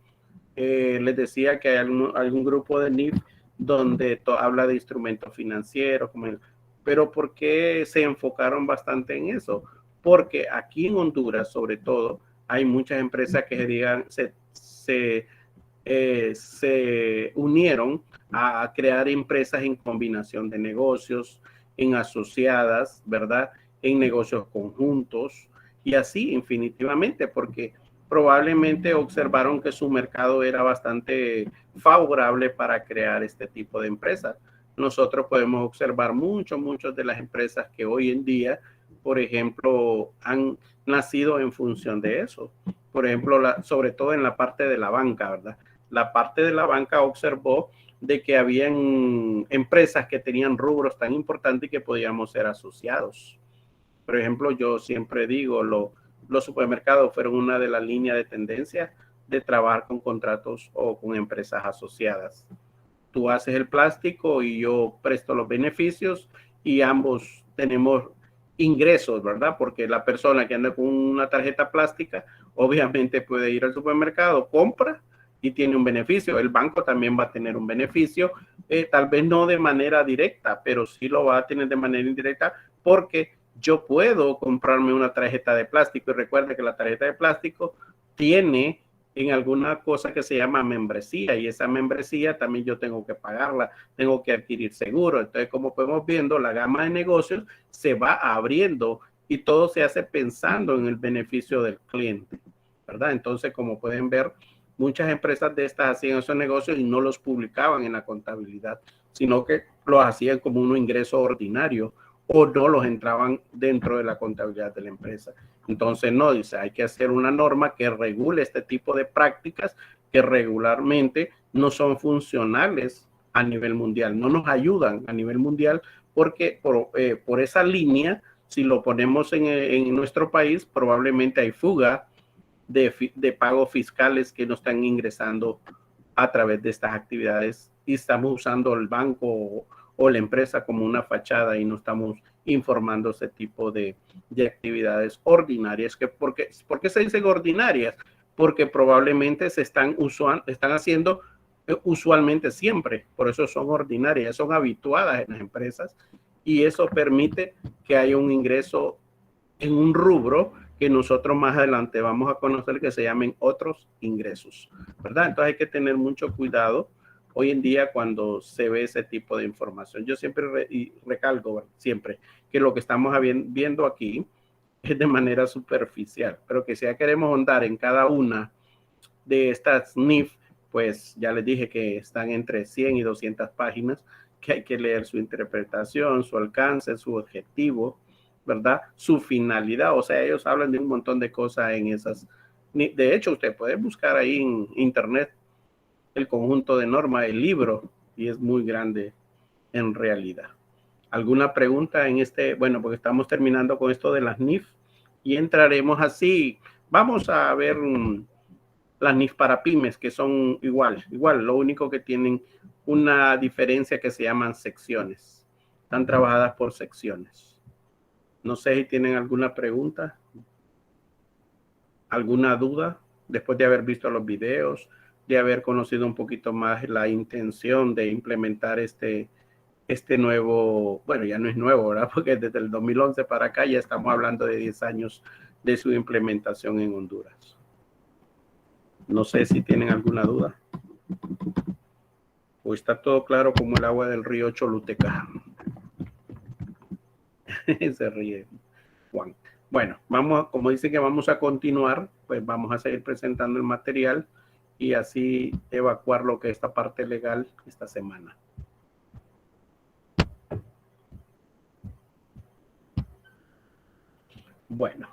Les decía que hay algún grupo de NIF donde habla de instrumentos financieros, pero ¿por qué se enfocaron bastante en eso? Porque aquí en Honduras, sobre todo, hay muchas empresas que se unieron a crear empresas en combinación de negocios, en asociadas, ¿verdad? En negocios conjuntos y así infinitivamente, porque probablemente observaron que su mercado era bastante favorable para crear este tipo de empresas. Nosotros podemos observar muchas de las empresas que hoy en día, por ejemplo, han nacido en función de eso. Por ejemplo, sobre todo en la parte de la banca, ¿verdad? La parte de la banca observó de que habían empresas que tenían rubros tan importantes que podíamos ser asociados. Por ejemplo, yo siempre digo, los supermercados fueron una de las líneas de tendencia de trabajar con contratos o con empresas asociadas. Tú haces el plástico y yo presto los beneficios y ambos tenemos ingresos, ¿verdad? Porque la persona que anda con una tarjeta plástica obviamente puede ir al supermercado, compra y tiene un beneficio. El banco también va a tener un beneficio, tal vez no de manera directa, pero sí lo va a tener de manera indirecta porque yo puedo comprarme una tarjeta de plástico y recuerda que la tarjeta de plástico tiene en alguna cosa que se llama membresía y esa membresía también yo tengo que pagarla, tengo que adquirir seguro. Entonces, como podemos viendo, la gama de negocios se va abriendo y todo se hace pensando en el beneficio del cliente, ¿verdad? Entonces, como pueden ver, muchas empresas de estas hacían esos negocios y no los publicaban en la contabilidad, sino que los hacían como un ingreso ordinario o no los entraban dentro de la contabilidad de la empresa. Entonces, no, dice, hay que hacer una norma que regule este tipo de prácticas que regularmente no son funcionales a nivel mundial, no nos ayudan a nivel mundial porque por esa línea, si lo ponemos en nuestro país, probablemente hay fuga de pagos fiscales que no están ingresando a través de estas actividades y estamos usando el banco o la empresa como una fachada y no estamos informando ese tipo de actividades ordinarias. ¿Por qué se dicen ordinarias? Porque probablemente están haciendo usualmente siempre, por eso son ordinarias, son habituadas en las empresas y eso permite que haya un ingreso en un rubro que nosotros más adelante vamos a conocer que se llamen otros ingresos, ¿verdad? Entonces hay que tener mucho cuidado hoy en día cuando se ve ese tipo de información. Yo siempre recalco siempre que lo que estamos viendo aquí es de manera superficial, pero que si ya queremos ahondar en cada una de estas NIF, pues ya les dije que están entre 100 y 200 páginas, que hay que leer su interpretación, su alcance, su objetivo, ¿verdad? Su finalidad, o sea, ellos hablan de un montón de cosas en esas. De hecho, usted puede buscar ahí en internet el conjunto de normas, el libro, y es muy grande en realidad. ¿Alguna pregunta en este? Bueno, porque estamos terminando con esto de las NIF y entraremos así. Vamos a ver las NIF para pymes, que son igual, lo único que tienen una diferencia que se llaman secciones. Están trabajadas por secciones. No sé si tienen alguna pregunta, alguna duda, después de haber visto los videos, de haber conocido un poquito más la intención de implementar este nuevo, bueno, ya no es nuevo, ¿verdad? Porque desde el 2011 para acá ya estamos hablando de 10 años de su implementación en Honduras. No sé si tienen alguna duda. O está todo claro como el agua del río Choluteca. Se ríe Juan. Bueno, vamos, como dice que vamos a continuar, pues vamos a seguir presentando el material y así evacuar lo que es esta parte legal esta semana. Bueno.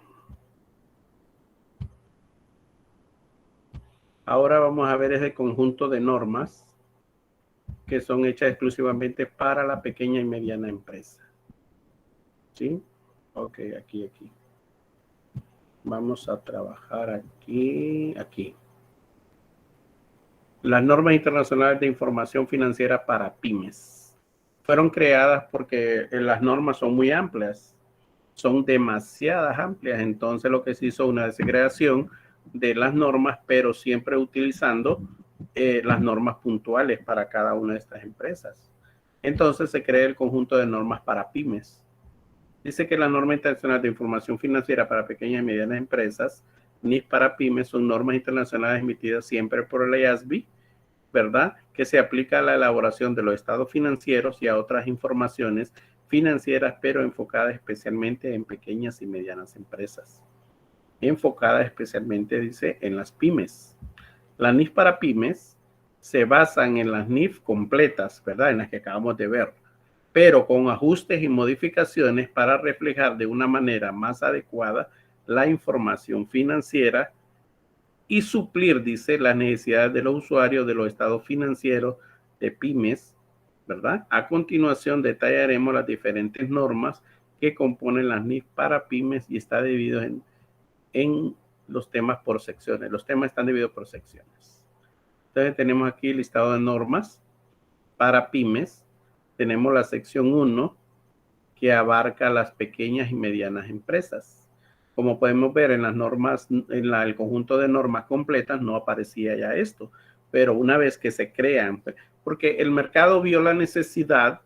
Ahora vamos a ver ese conjunto de normas que son hechas exclusivamente para la pequeña y mediana empresa. ¿Sí? Ok, aquí. Vamos a trabajar aquí. Las normas internacionales de información financiera para pymes. Fueron creadas porque las normas son muy amplias. Son demasiadas amplias. Entonces lo que se hizo una desagregación de las normas, pero siempre utilizando las normas puntuales para cada una de estas empresas. Entonces se crea el conjunto de normas para pymes. Dice que la norma internacional de información financiera para pequeñas y medianas empresas, NIF para pymes, son normas internacionales emitidas siempre por el IASB, ¿verdad? Que se aplica a la elaboración de los estados financieros y a otras informaciones financieras, pero enfocadas especialmente en pequeñas y medianas empresas. Enfocadas especialmente, dice, en las pymes. Las NIF para pymes se basan en las NIF completas, ¿verdad? En las que acabamos de ver, pero con ajustes y modificaciones para reflejar de una manera más adecuada la información financiera y suplir, dice, las necesidades de los usuarios de los estados financieros de pymes, ¿verdad? A continuación detallaremos las diferentes normas que componen las NIF para pymes y está dividido en los temas por secciones. Los temas están divididos por secciones. Entonces tenemos aquí el listado de normas para pymes. Tenemos la sección 1 que abarca las pequeñas y medianas empresas. Como podemos ver en las normas, el conjunto de normas completas no aparecía ya esto, pero una vez que se crean, porque el mercado vio la necesidad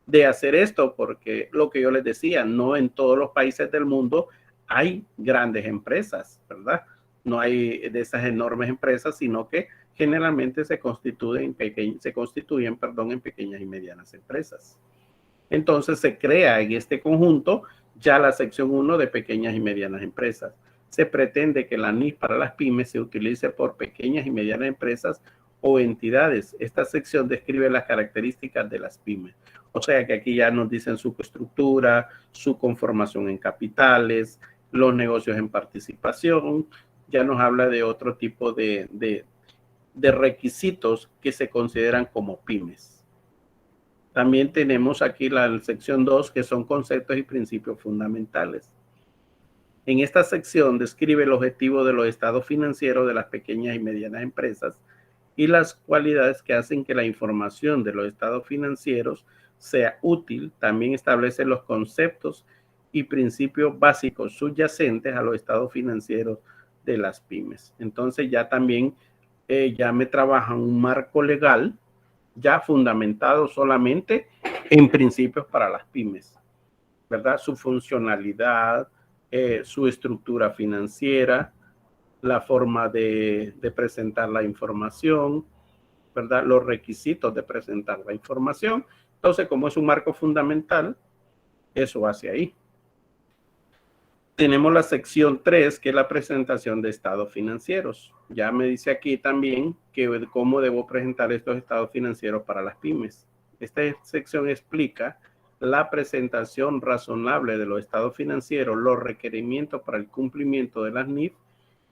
de hacer esto, porque lo que yo les decía, no en todos los países del mundo hay grandes empresas, ¿verdad? No hay de esas enormes empresas, sino que generalmente se constituyen en pequeñas y medianas empresas. Entonces se crea en este conjunto ya la sección 1 de pequeñas y medianas empresas. Se pretende que la NIF para las pymes se utilice por pequeñas y medianas empresas o entidades. Esta sección describe las características de las pymes. O sea que aquí ya nos dicen su estructura, su conformación en capitales, los negocios en participación. Ya nos habla de otro tipo de requisitos que se consideran como pymes. También tenemos aquí la sección 2, que son conceptos y principios fundamentales. En esta sección describe el objetivo de los estados financieros de las pequeñas y medianas empresas y las cualidades que hacen que la información de los estados financieros sea útil. También establece los conceptos y principios básicos subyacentes a los estados financieros de las pymes. Entonces ya también ya me trabajan un marco legal ya fundamentado solamente en principios para las pymes, ¿verdad? Su funcionalidad, su estructura financiera, la forma de presentar la información, ¿verdad? Los requisitos de presentar la información. Entonces, como es un marco fundamental, eso hacia ahí. Tenemos la sección 3, que es la presentación de estados financieros. Ya me dice aquí también que cómo debo presentar estos estados financieros para las pymes. Esta sección explica la presentación razonable de los estados financieros, los requerimientos para el cumplimiento de las NIF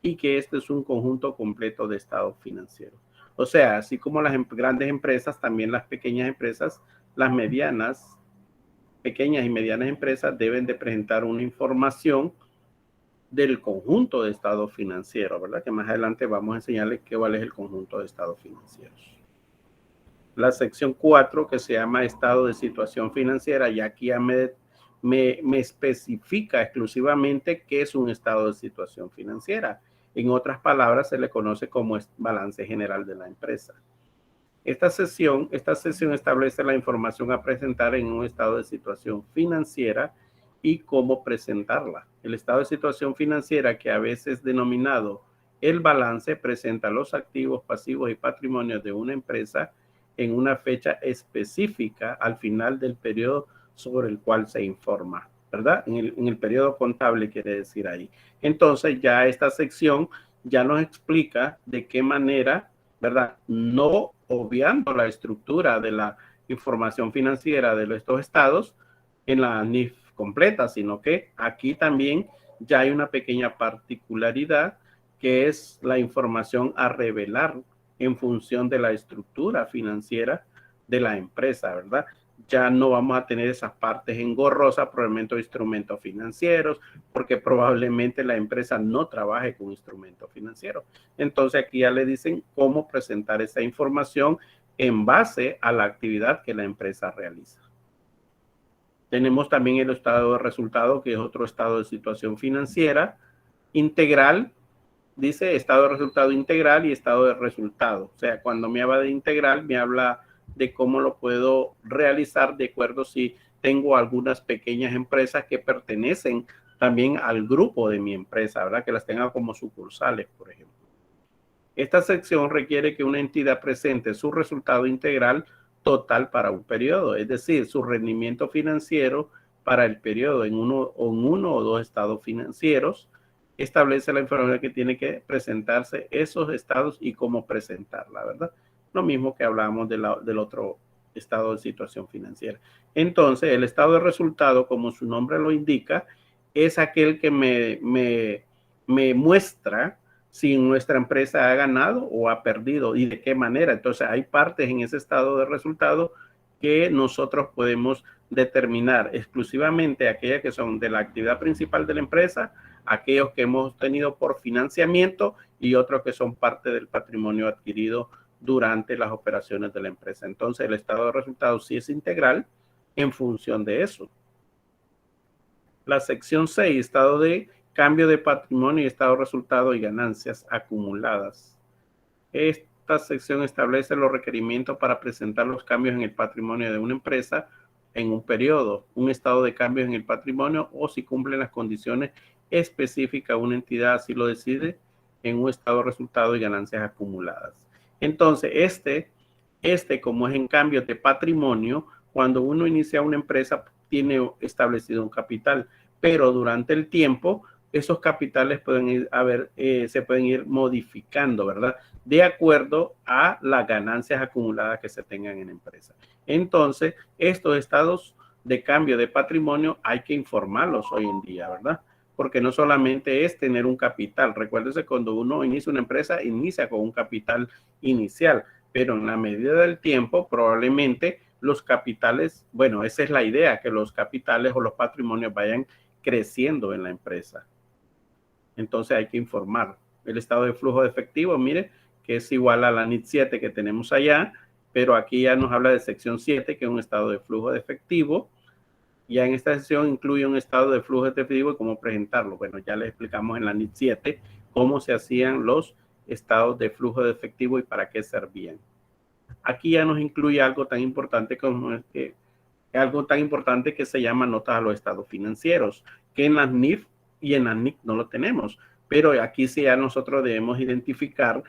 y que este es un conjunto completo de estados financieros. O sea, así como las grandes empresas, también las pequeñas empresas, las medianas pequeñas y medianas empresas deben de presentar una información del conjunto de estados financieros, ¿verdad? Que más adelante vamos a enseñarles cuál es el conjunto de estados financieros. La sección 4, que se llama estado de situación financiera, y aquí ya me especifica exclusivamente qué es un estado de situación financiera. En otras palabras, se le conoce como balance general de la empresa. Esta sesión establece la información a presentar en un estado de situación financiera y cómo presentarla. El estado de situación financiera, que a veces es denominado el balance, presenta los activos, pasivos y patrimonios de una empresa en una fecha específica al final del periodo sobre el cual se informa, ¿verdad? En el periodo contable quiere decir ahí. Entonces ya esta sección ya nos explica de qué manera, ¿verdad? No obviando la estructura de la información financiera de estos estados en la NIF completa, sino que aquí también ya hay una pequeña particularidad que es la información a revelar en función de la estructura financiera de la empresa, ¿verdad? Ya no vamos a tener esas partes engorrosas, probablemente instrumentos financieros, porque probablemente la empresa no trabaje con instrumentos financieros. Entonces aquí ya le dicen cómo presentar esa información en base a la actividad que la empresa realiza. Tenemos también el estado de resultado, que es otro estado de situación financiera integral. Dice estado de resultado integral y estado de resultado. O sea, cuando me habla de integral, me habla de cómo lo puedo realizar de acuerdo si tengo algunas pequeñas empresas que pertenecen también al grupo de mi empresa, ¿verdad? Que las tenga como sucursales, por ejemplo. Esta sección requiere que una entidad presente su resultado integral total para un periodo, es decir, su rendimiento financiero para el periodo en uno o dos estados financieros. Establece la información que tiene que presentarse esos estados y cómo presentarla, ¿verdad? Lo mismo que hablábamos del otro estado de situación financiera. Entonces, el estado de resultado, como su nombre lo indica, es aquel que me muestra si nuestra empresa ha ganado o ha perdido y de qué manera. Entonces, hay partes en ese estado de resultado que nosotros podemos determinar exclusivamente aquellas que son de la actividad principal de la empresa, aquellos que hemos tenido por financiamiento y otros que son parte del patrimonio adquirido durante las operaciones de la empresa. Entonces, el estado de resultados sí es integral en función de eso. La sección 6, estado de cambio de patrimonio y estado de resultado y ganancias acumuladas. Esta sección establece los requerimientos para presentar los cambios en el patrimonio de una empresa en un periodo, un estado de cambios en el patrimonio o si cumplen las condiciones específicas, una entidad así lo decide, en un estado de resultado y ganancias acumuladas. Entonces, como es en cambio de patrimonio, cuando uno inicia una empresa tiene establecido un capital, pero durante el tiempo esos capitales se pueden ir modificando, ¿verdad? De acuerdo a las ganancias acumuladas que se tengan en la empresa. Entonces, estos estados de cambio de patrimonio hay que informarlos hoy en día, ¿verdad? Porque no solamente es tener un capital. Recuérdese, cuando uno inicia una empresa, inicia con un capital inicial, pero en la medida del tiempo, probablemente los capitales, bueno, esa es la idea, que los capitales o los patrimonios vayan creciendo en la empresa. Entonces hay que informar. El estado de flujo de efectivo, mire, que es igual a la NIT 7 que tenemos allá, pero aquí ya nos habla de sección 7, que es un estado de flujo de efectivo. Ya en esta sección incluye un estado de flujo de efectivo y cómo presentarlo. Bueno, ya les explicamos en la NIT 7 cómo se hacían los estados de flujo de efectivo y para qué servían. Aquí ya nos incluye algo tan importante como que se llama notas a los estados financieros, que en las NIF y en la NIC no lo tenemos, pero aquí sí ya nosotros debemos identificar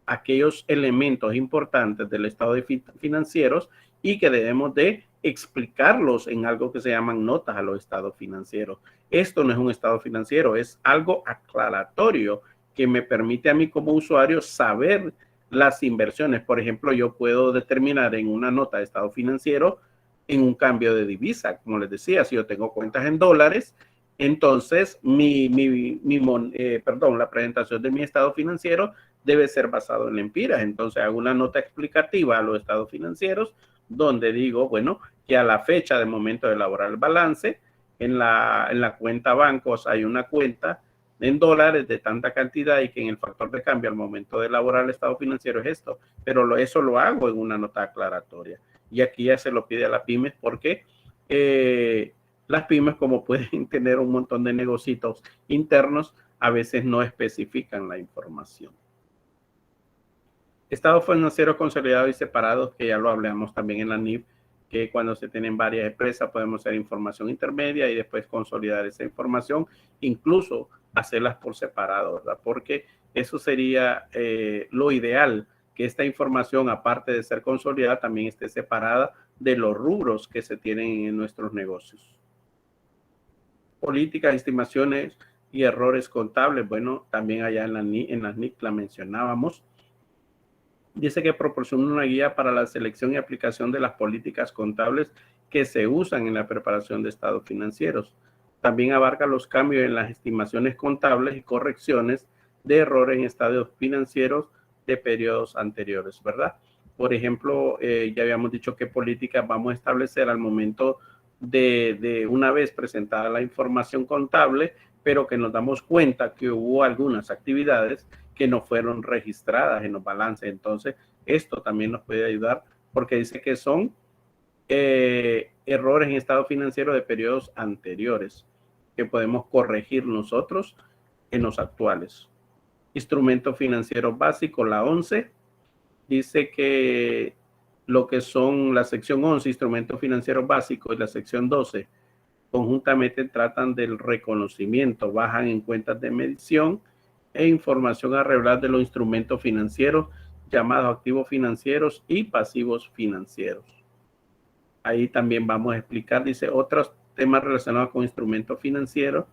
aquellos elementos importantes del estado de financieros y que debemos de explicarlos en algo que se llaman notas a los estados financieros. Esto no es un estado financiero, es algo aclaratorio que me permite a mí como usuario saber las inversiones. Por ejemplo, yo puedo determinar en una nota de estado financiero en un cambio de divisa. Como les decía, si yo tengo cuentas en dólares, entonces la presentación de mi estado financiero debe ser basado en lempiras. Entonces hago una nota explicativa a los estados financieros donde digo, bueno, que a la fecha del momento de elaborar el balance, en la cuenta bancos hay una cuenta en dólares de tanta cantidad y que en el factor de cambio al momento de elaborar el estado financiero es esto, pero eso lo hago en una nota aclaratoria. Y aquí ya se lo pide a las pymes porque las pymes, como pueden tener un montón de negocios internos, a veces no especifican la información. Estados financieros consolidados y separados, que ya lo hablamos también en la NIF, que cuando se tienen varias empresas podemos hacer información intermedia y después consolidar esa información, incluso hacerlas por separado, ¿verdad? Porque eso sería lo ideal, que esta información, aparte de ser consolidada, también esté separada de los rubros que se tienen en nuestros negocios. Políticas, estimaciones y errores contables. Bueno, también allá en las NIC la mencionábamos. Dice que proporciona una guía para la selección y aplicación de las políticas contables que se usan en la preparación de estados financieros. También abarca los cambios en las estimaciones contables y correcciones de errores en estados financieros de periodos anteriores, ¿verdad? Por ejemplo, ya habíamos dicho qué políticas vamos a establecer al momento de una vez presentada la información contable, pero que nos damos cuenta que hubo algunas actividades que no fueron registradas en los balances. Entonces, esto también nos puede ayudar porque dice que son errores en estado financiero de periodos anteriores que podemos corregir nosotros en los actuales. Instrumento financiero básico, la 11, dice que lo que son la sección 11, instrumentos financieros básicos, y la sección 12, conjuntamente tratan del reconocimiento, bajan en cuentas de medición e información a revelar de los instrumentos financieros llamados activos financieros y pasivos financieros. Ahí también vamos a explicar, dice, otros temas relacionados con instrumentos financieros.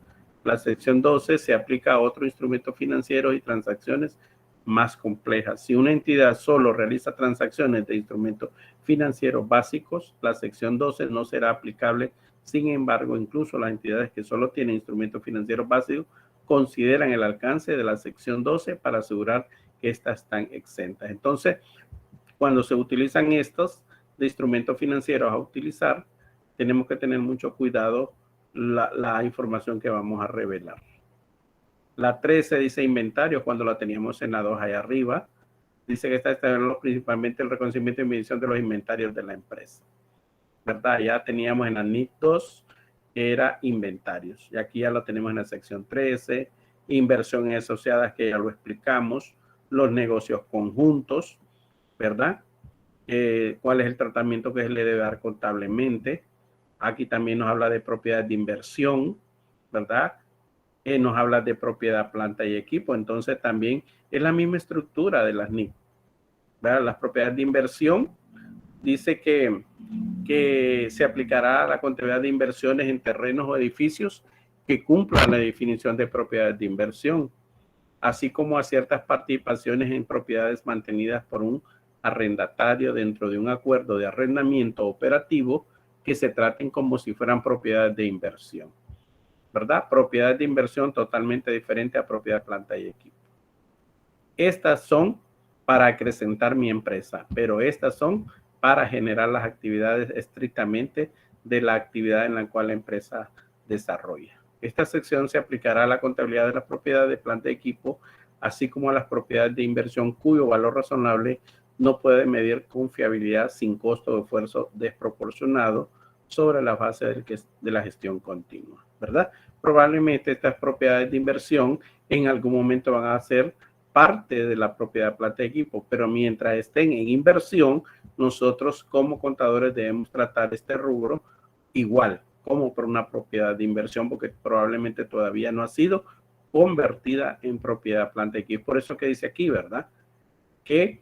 La sección 12 se aplica a otros instrumentos financieros y transacciones más complejas. Si una entidad solo realiza transacciones de instrumentos financieros básicos, la sección 12 no será aplicable. Sin embargo, incluso las entidades que solo tienen instrumentos financieros básicos consideran el alcance de la sección 12 para asegurar que estas están exentas. Entonces, cuando se utilizan estos de instrumentos financieros a utilizar, tenemos que tener mucho cuidado la información que vamos a revelar. La 13 dice inventarios, cuando la teníamos en la 2 allá arriba. Dice que está principalmente el reconocimiento y medición de los inventarios de la empresa, ¿verdad? Ya teníamos en la NIC 2, era inventarios. Y aquí ya lo tenemos en la sección 13, inversiones asociadas, que ya lo explicamos, los negocios conjuntos, ¿verdad? ¿Cuál es el tratamiento que se le debe dar contablemente? Aquí también nos habla de propiedades de inversión, ¿verdad? Nos habla de propiedad, planta y equipo. Entonces también es la misma estructura de las NIC, ¿verdad? Las propiedades de inversión, dice que se aplicará a la contabilidad de inversiones en terrenos o edificios que cumplan la definición de propiedades de inversión, así como a ciertas participaciones en propiedades mantenidas por un arrendatario dentro de un acuerdo de arrendamiento operativo que se traten como si fueran propiedades de inversión, ¿verdad? Propiedades de inversión totalmente diferente a propiedad, planta y equipo. Estas son para acrecentar mi empresa, pero estas son para generar las actividades estrictamente de la actividad en la cual la empresa desarrolla. Esta sección se aplicará a la contabilidad de las propiedades de planta y equipo, así como a las propiedades de inversión cuyo valor razonable no puede medir con fiabilidad sin costo de esfuerzo desproporcionado sobre la base de la gestión continua, ¿verdad? Probablemente estas propiedades de inversión en algún momento van a ser parte de la propiedad de planta y equipo, pero mientras estén en inversión, nosotros como contadores debemos tratar este rubro igual como por una propiedad de inversión, porque probablemente todavía no ha sido convertida en propiedad planta y equipo. Por eso que dice aquí, ¿verdad? Que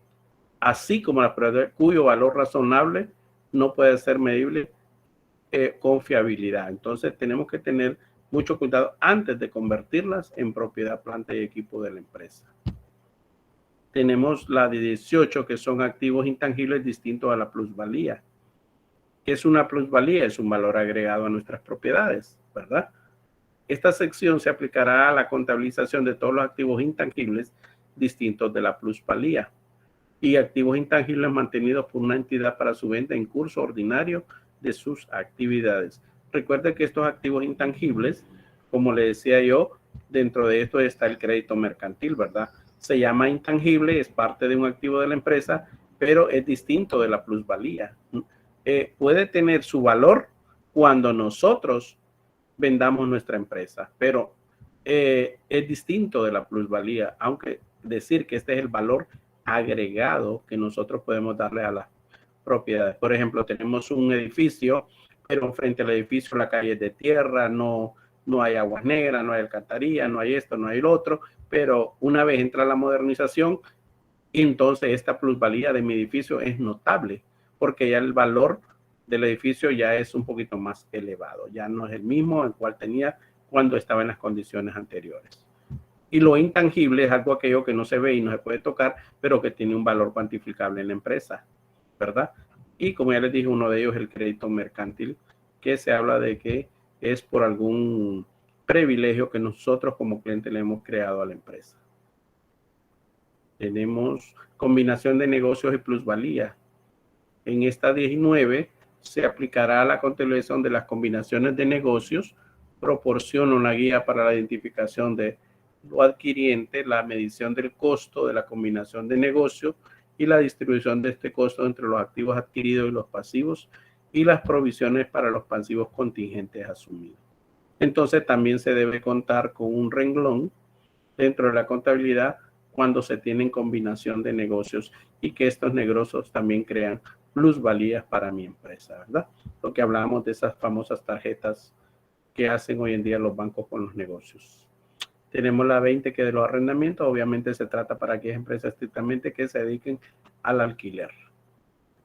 así como la propiedad cuyo valor razonable no puede ser medible con fiabilidad. Entonces tenemos que tener mucho cuidado antes de convertirlas en propiedad planta y equipo de la empresa. Tenemos la de 18, que son activos intangibles distintos a la plusvalía. ¿Qué es una plusvalía? Es un valor agregado a nuestras propiedades, ¿verdad? Esta sección se aplicará a la contabilización de todos los activos intangibles distintos de la plusvalía. y activos intangibles mantenidos por una entidad para su venta en curso ordinario de sus actividades. Recuerde que estos activos intangibles, como le decía yo, dentro de esto está el crédito mercantil, ¿verdad? Se llama intangible, es parte de un activo de la empresa, pero es distinto de la plusvalía. Puede tener su valor cuando nosotros vendamos nuestra empresa, pero es distinto de la plusvalía, aunque decir que este es el valor agregado que nosotros podemos darle a las propiedades. Por ejemplo, tenemos un edificio, pero frente al edificio la calle es de tierra, no hay aguas negras, no hay alcantarilla, no hay esto, no hay lo otro, pero una vez entra la modernización, entonces esta plusvalía de mi edificio es notable, porque ya el valor del edificio ya es un poquito más elevado, ya no es el mismo el cual tenía cuando estaba en las condiciones anteriores. Y lo intangible es algo aquello que no se ve y no se puede tocar, pero que tiene un valor cuantificable en la empresa, ¿verdad? Y como ya les dije, uno de ellos es el crédito mercantil, que se habla de que es por algún privilegio que nosotros como cliente le hemos creado a la empresa. Tenemos combinación de negocios y plusvalía. En esta 19 se aplicará la contabilización de las combinaciones de negocios, proporciona una guía para la identificación de lo adquiriente, la medición del costo de la combinación de negocios y la distribución de este costo entre los activos adquiridos y los pasivos y las provisiones para los pasivos contingentes asumidos. Entonces también se debe contar con un renglón dentro de la contabilidad cuando se tienen combinación de negocios y que estos negocios también crean plusvalías para mi empresa, ¿verdad? Lo que hablamos de esas famosas tarjetas que hacen hoy en día los bancos con los negocios. Tenemos la 20 que de los arrendamientos, obviamente se trata para aquellas empresas estrictamente que se dediquen al alquiler.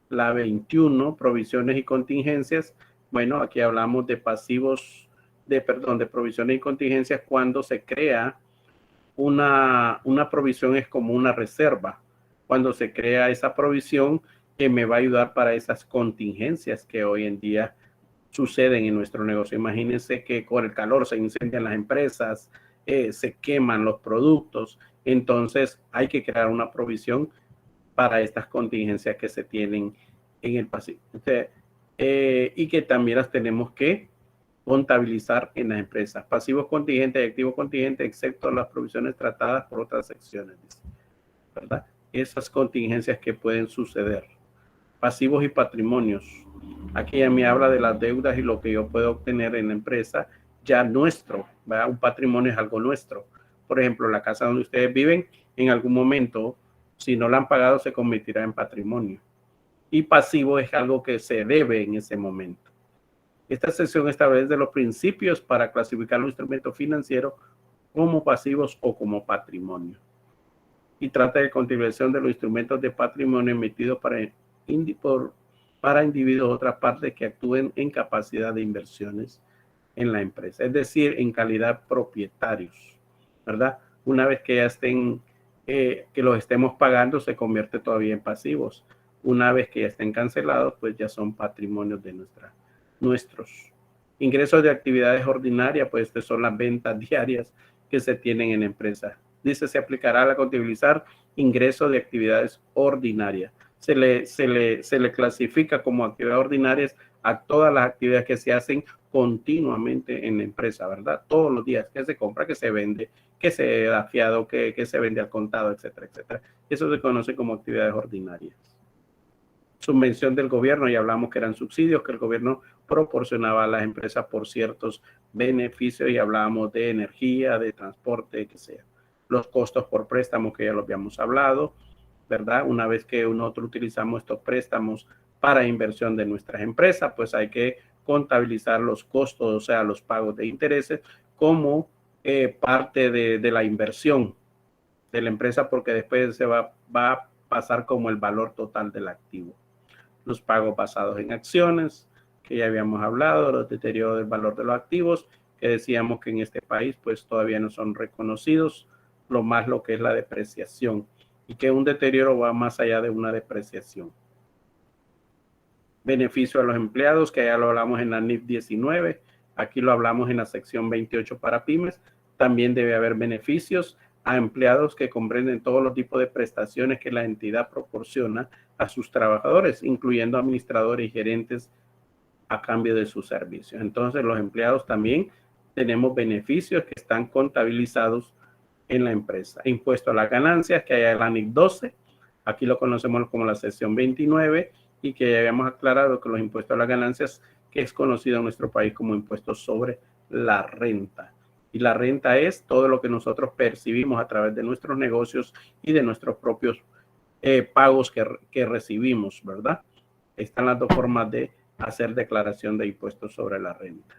La 21, provisiones y contingencias. Bueno, aquí hablamos de pasivos, de provisiones y contingencias cuando se crea una provisión, es como una reserva. Cuando se crea esa provisión que me va a ayudar para esas contingencias que hoy en día suceden en nuestro negocio. Imagínense que con el calor se incendian las empresas, se queman los productos, entonces hay que crear una provisión para estas contingencias que se tienen en el pasivo. Y que también las tenemos que contabilizar en las empresas. Pasivos contingentes y activos contingentes, excepto las provisiones tratadas por otras secciones, ¿verdad? Esas contingencias que pueden suceder. Pasivos y patrimonios. Aquí ya me habla de las deudas y lo que yo puedo obtener en la empresa ya nuestro, ¿verdad? Un patrimonio es algo nuestro. Por ejemplo, la casa donde ustedes viven, en algún momento, si no la han pagado, se convertirá en patrimonio. Y pasivo es algo que se debe en ese momento. Esta sección establece los principios para clasificar los instrumentos financieros como pasivos o como patrimonio. Y trata de contabilización de los instrumentos de patrimonio emitidos para individuos de otra parte que actúen en capacidad de inversiones en la empresa, es decir, en calidad propietarios, ¿verdad? Una vez que ya estén, que los estemos pagando, se convierte todavía en pasivos. Una vez que ya estén cancelados, pues ya son patrimonios de nuestros. Ingresos de actividades ordinarias, pues estas son las ventas diarias que se tienen en la empresa. Dice, se aplicará a la contabilizar ingresos de actividades ordinarias. Se le clasifica como actividades ordinarias a todas las actividades que se hacen continuamente en la empresa, ¿verdad? Todos los días, que se compra, que se vende, que se da fiado, que se vende al contado, etcétera, etcétera. Eso se conoce como actividades ordinarias. Subvención del gobierno, ya hablamos que eran subsidios que el gobierno proporcionaba a las empresas por ciertos beneficios y hablábamos de energía, de transporte, que sea. Los costos por préstamos que ya lo habíamos hablado, ¿verdad? Una vez que nosotros utilizamos estos préstamos para inversión de nuestras empresas, pues hay que contabilizar los costos, o sea, los pagos de intereses como parte de la inversión de la empresa, porque después se va a pasar como el valor total del activo. Los pagos basados en acciones, que ya habíamos hablado, los deterioros del valor de los activos, que decíamos que en este país pues todavía no son reconocidos, lo que es la depreciación, y que un deterioro va más allá de una depreciación. Beneficio a los empleados, que ya lo hablamos en la NIF 19, aquí lo hablamos en la sección 28 para pymes. También debe haber beneficios a empleados que comprenden todos los tipos de prestaciones que la entidad proporciona a sus trabajadores, incluyendo administradores y gerentes a cambio de sus servicios. Entonces, los empleados también tenemos beneficios que están contabilizados en la empresa. Impuesto a las ganancias, que hay el ANIC 12, aquí lo conocemos como la sección 29, y que ya habíamos aclarado que los impuestos a las ganancias, que es conocido en nuestro país como impuestos sobre la renta. Y la renta es todo lo que nosotros percibimos a través de nuestros negocios y de nuestros propios pagos que recibimos, ¿verdad? Están las dos formas de hacer declaración de impuestos sobre la renta.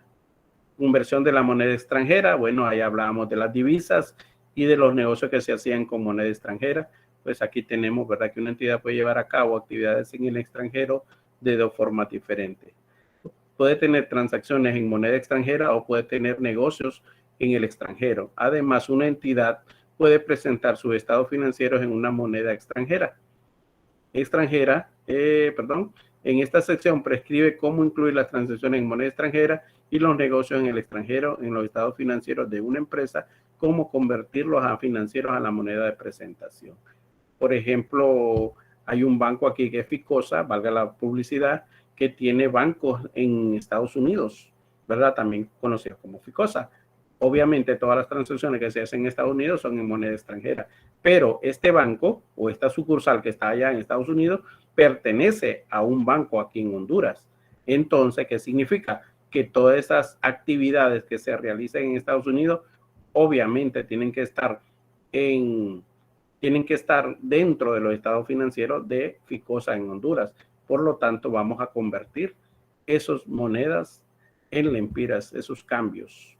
Conversión de la moneda extranjera, bueno, ahí hablábamos de las divisas y de los negocios que se hacían con moneda extranjera. Pues aquí tenemos, ¿verdad?, que una entidad puede llevar a cabo actividades en el extranjero de dos formas diferentes. Puede tener transacciones en moneda extranjera o puede tener negocios en el extranjero. Además, una entidad puede presentar sus estados financieros en una moneda extranjera. En esta sección prescribe cómo incluir las transacciones en moneda extranjera y los negocios en el extranjero en los estados financieros de una empresa, cómo convertirlos a financieros a la moneda de presentación. Por ejemplo, hay un banco aquí que es Ficosa, valga la publicidad, que tiene bancos en Estados Unidos, ¿verdad? También conocido como Ficosa. Obviamente todas las transacciones que se hacen en Estados Unidos son en moneda extranjera, pero este banco o esta sucursal que está allá en Estados Unidos pertenece a un banco aquí en Honduras. Entonces, ¿qué significa? Que todas esas actividades que se realicen en Estados Unidos obviamente tienen que estar dentro de los estados financieros de Ficosa en Honduras. Por lo tanto, vamos a convertir esas monedas en lempiras, esos cambios.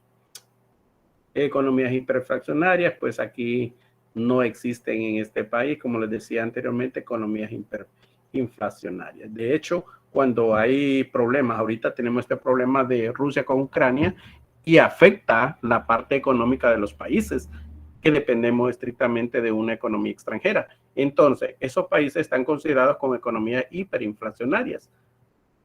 Economías hiperfraccionarias, pues aquí no existen en este país, como les decía anteriormente, economías inflacionarias. De hecho, cuando hay problemas, ahorita tenemos este problema de Rusia con Ucrania y afecta la parte económica de los países que dependemos estrictamente de una economía extranjera. Entonces, esos países están considerados como economías hiperinflacionarias.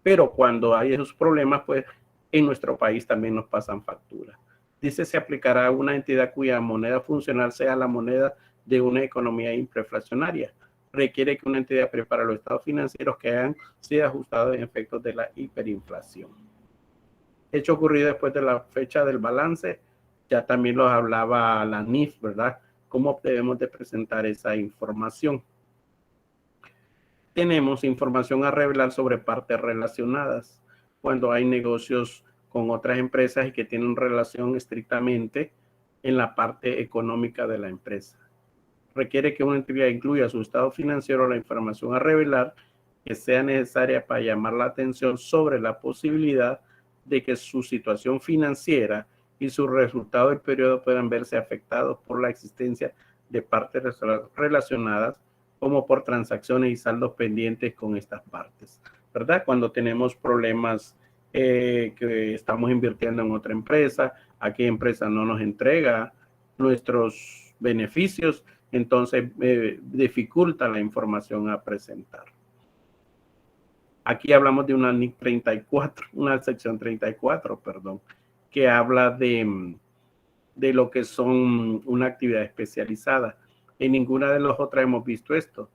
Pero cuando hay esos problemas, pues en nuestro país también nos pasan factura. Dice, se aplicará a una entidad cuya moneda funcional sea la moneda de una economía hiperinflacionaria. Requiere que una entidad prepare los estados financieros que hayan sido ajustados en efectos de la hiperinflación. Hecho ocurrido después de la fecha del balance, ya también los hablaba la NIF, ¿verdad? ¿Cómo debemos de presentar esa información? Tenemos información a revelar sobre partes relacionadas. Cuando hay negocios con otras empresas y que tienen relación estrictamente en la parte económica de la empresa. Requiere que una entidad incluya su estado financiero, la información a revelar que sea necesaria para llamar la atención sobre la posibilidad de que su situación financiera y su resultado del periodo puedan verse afectados por la existencia de partes relacionadas, como por transacciones y saldos pendientes con estas partes, ¿verdad? Cuando tenemos problemas que estamos invirtiendo en otra empresa, aquella empresa no nos entrega nuestros beneficios, entonces dificulta la información a presentar. Aquí hablamos de una NIC 34, una sección 34, perdón, que habla de lo que son una actividad especializada. En ninguna de las otras hemos visto esto.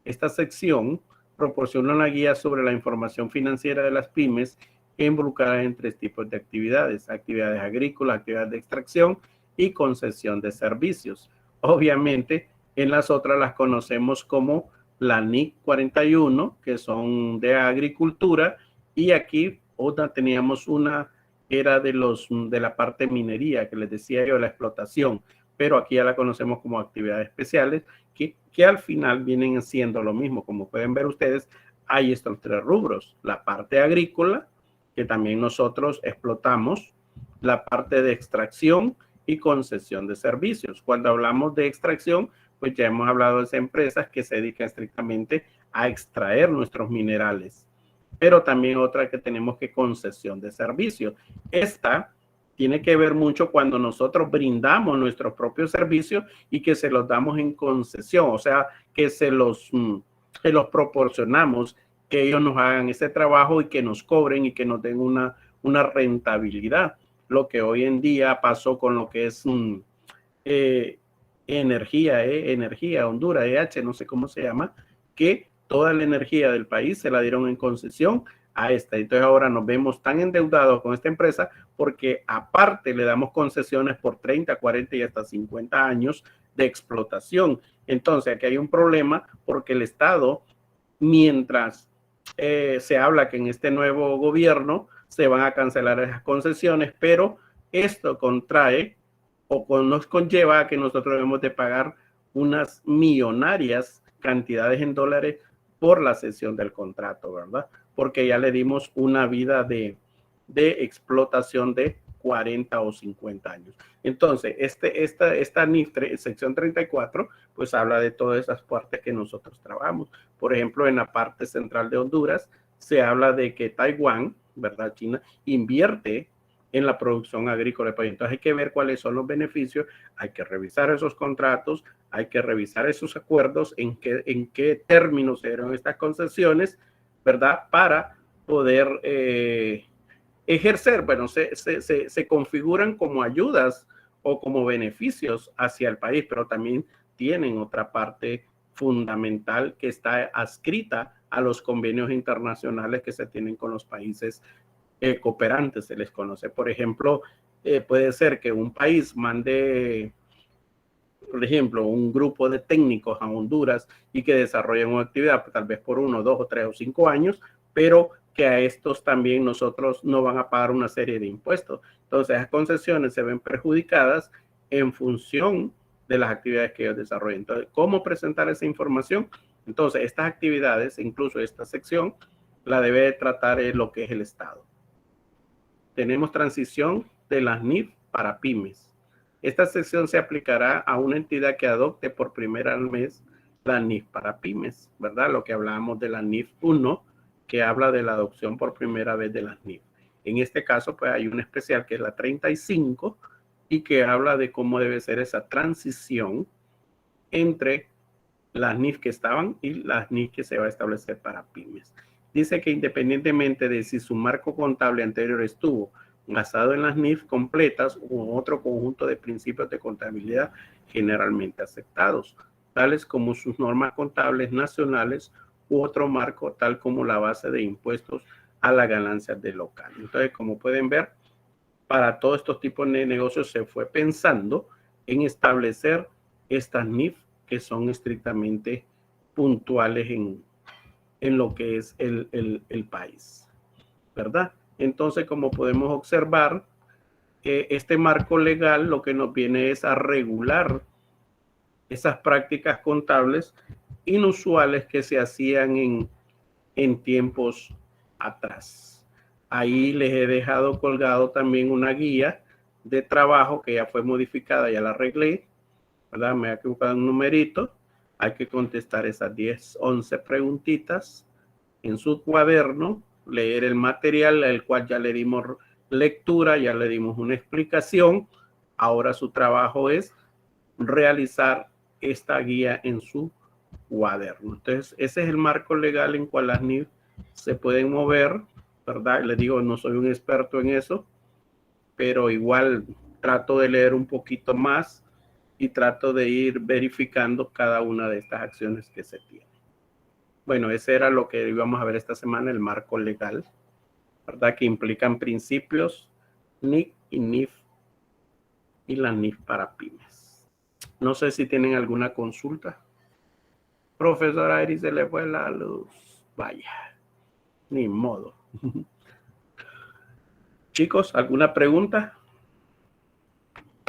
Esta sección proporciona una guía sobre la información financiera de las pymes involucradas en tres tipos de actividades: actividades agrícolas, actividades de extracción y concesión de servicios. Obviamente, en las otras las conocemos como la NIC 41, que son de agricultura, y aquí otra teníamos una, era de la parte minería, que les decía yo, la explotación, pero aquí ya la conocemos como actividades especiales, que al final vienen siendo lo mismo. Como pueden ver ustedes, hay estos tres rubros: la parte agrícola, que también nosotros explotamos, la parte de extracción y concesión de servicios. Cuando hablamos de extracción, pues ya hemos hablado de esas empresas que se dedican estrictamente a extraer nuestros minerales, pero también otra que tenemos que concesión de servicios. Esta tiene que ver mucho cuando nosotros brindamos nuestros propios servicios y que se los damos en concesión, o sea, que se los proporcionamos, que ellos nos hagan ese trabajo y que nos cobren y que nos den una rentabilidad. Lo que hoy en día pasó con lo que es Energía, Honduras, EH, no sé cómo se llama, que toda la energía del país se la dieron en concesión a esta. Entonces ahora nos vemos tan endeudados con esta empresa porque aparte le damos concesiones por 30, 40 y hasta 50 años de explotación. Entonces aquí hay un problema porque el Estado, mientras se habla que en este nuevo gobierno se van a cancelar esas concesiones, pero esto contrae o nos conlleva a que nosotros debemos de pagar unas millonarias cantidades en dólares por la cesión del contrato, ¿verdad? Porque ya le dimos una vida de explotación de 40 o 50 años. Entonces, esta NIF sección 34, pues habla de todas esas partes que nosotros trabajamos. Por ejemplo, en la parte central de Honduras, se habla de que Taiwán, ¿verdad? China, invierte en la producción agrícola del país. Entonces hay que ver cuáles son los beneficios, hay que revisar esos contratos, hay que revisar esos acuerdos, en qué términos se dieron estas concesiones, ¿verdad? Para poder ejercer, bueno, se configuran como ayudas o como beneficios hacia el país, pero también tienen otra parte fundamental que está adscrita a los convenios internacionales que se tienen con los países cooperantes, se les conoce. Por ejemplo, puede ser que un país mande, por ejemplo, un grupo de técnicos a Honduras y que desarrollen una actividad, tal vez por 1, 2 o 3 o 5 años, pero que a estos también nosotros no van a pagar una serie de impuestos. Entonces, las concesiones se ven perjudicadas en función de las actividades que ellos desarrollen. Entonces, ¿cómo presentar esa información? Entonces, estas actividades, incluso esta sección, la debe tratar lo que es el Estado. Tenemos transición de las NIF para pymes. Esta sección se aplicará a una entidad que adopte por primera vez la NIF para pymes, ¿verdad? Lo que hablábamos de la NIF 1, que habla de la adopción por primera vez de las NIF. En este caso, pues hay una especial que es la 35 y que habla de cómo debe ser esa transición entre las NIF que estaban y las NIF que se va a establecer para pymes. Dice que independientemente de si su marco contable anterior estuvo basado en las NIF completas u otro conjunto de principios de contabilidad generalmente aceptados, tales como sus normas contables nacionales u otro marco tal como la base de impuestos a las ganancias del local. Entonces, como pueden ver, para todos estos tipos de negocios se fue pensando en establecer estas NIF que son estrictamente puntuales en lo que es el país, ¿verdad? Entonces, como podemos observar, este marco legal lo que nos viene es a regular esas prácticas contables inusuales que se hacían en tiempos atrás. Ahí les he dejado colgado también una guía de trabajo que ya fue modificada, ya la arreglé, ¿verdad? Me he equivocado en un numerito. Hay que contestar esas 10, 11 preguntitas en su cuaderno, leer el material, el cual ya le dimos lectura, ya le dimos una explicación. Ahora su trabajo es realizar esta guía en su cuaderno. Entonces, ese es el marco legal en cual las NIF se pueden mover, ¿verdad? Les digo, no soy un experto en eso, pero igual trato de leer un poquito más y trato de ir verificando cada una de estas acciones que se tienen. Bueno, ese era lo que íbamos a ver esta semana, el marco legal, ¿verdad? Que implican principios, NIC y NIF y la NIF para pymes. No sé si tienen alguna consulta. Profesora Iris, se le fue la luz. Vaya, ni modo. Chicos, ¿alguna pregunta?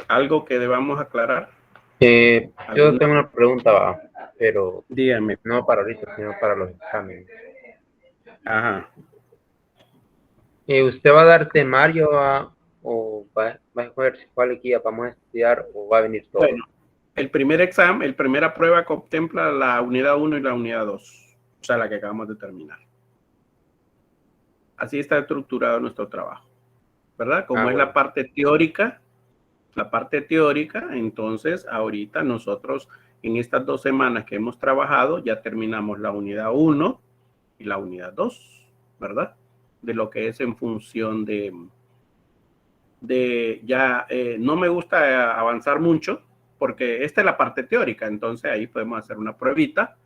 ¿Algo que debamos aclarar? Yo tengo una pregunta, pero dígame. No para ahorita, sino para los exámenes. Ajá. ¿Usted va a dar temario o va a escoger cuál guía vamos a estudiar o va a venir todo? Bueno, el primer examen, el primera prueba contempla la unidad 1 y la unidad 2, o sea, la que acabamos de terminar. Así está estructurado nuestro trabajo, ¿verdad? Como es bueno. la parte teórica, entonces ahorita nosotros en estas 2 semanas que hemos trabajado ya terminamos la unidad 1 y la unidad 2, ¿verdad? De lo que es en función de ya no me gusta avanzar mucho, porque esta es la parte teórica, entonces ahí podemos hacer una pruebita,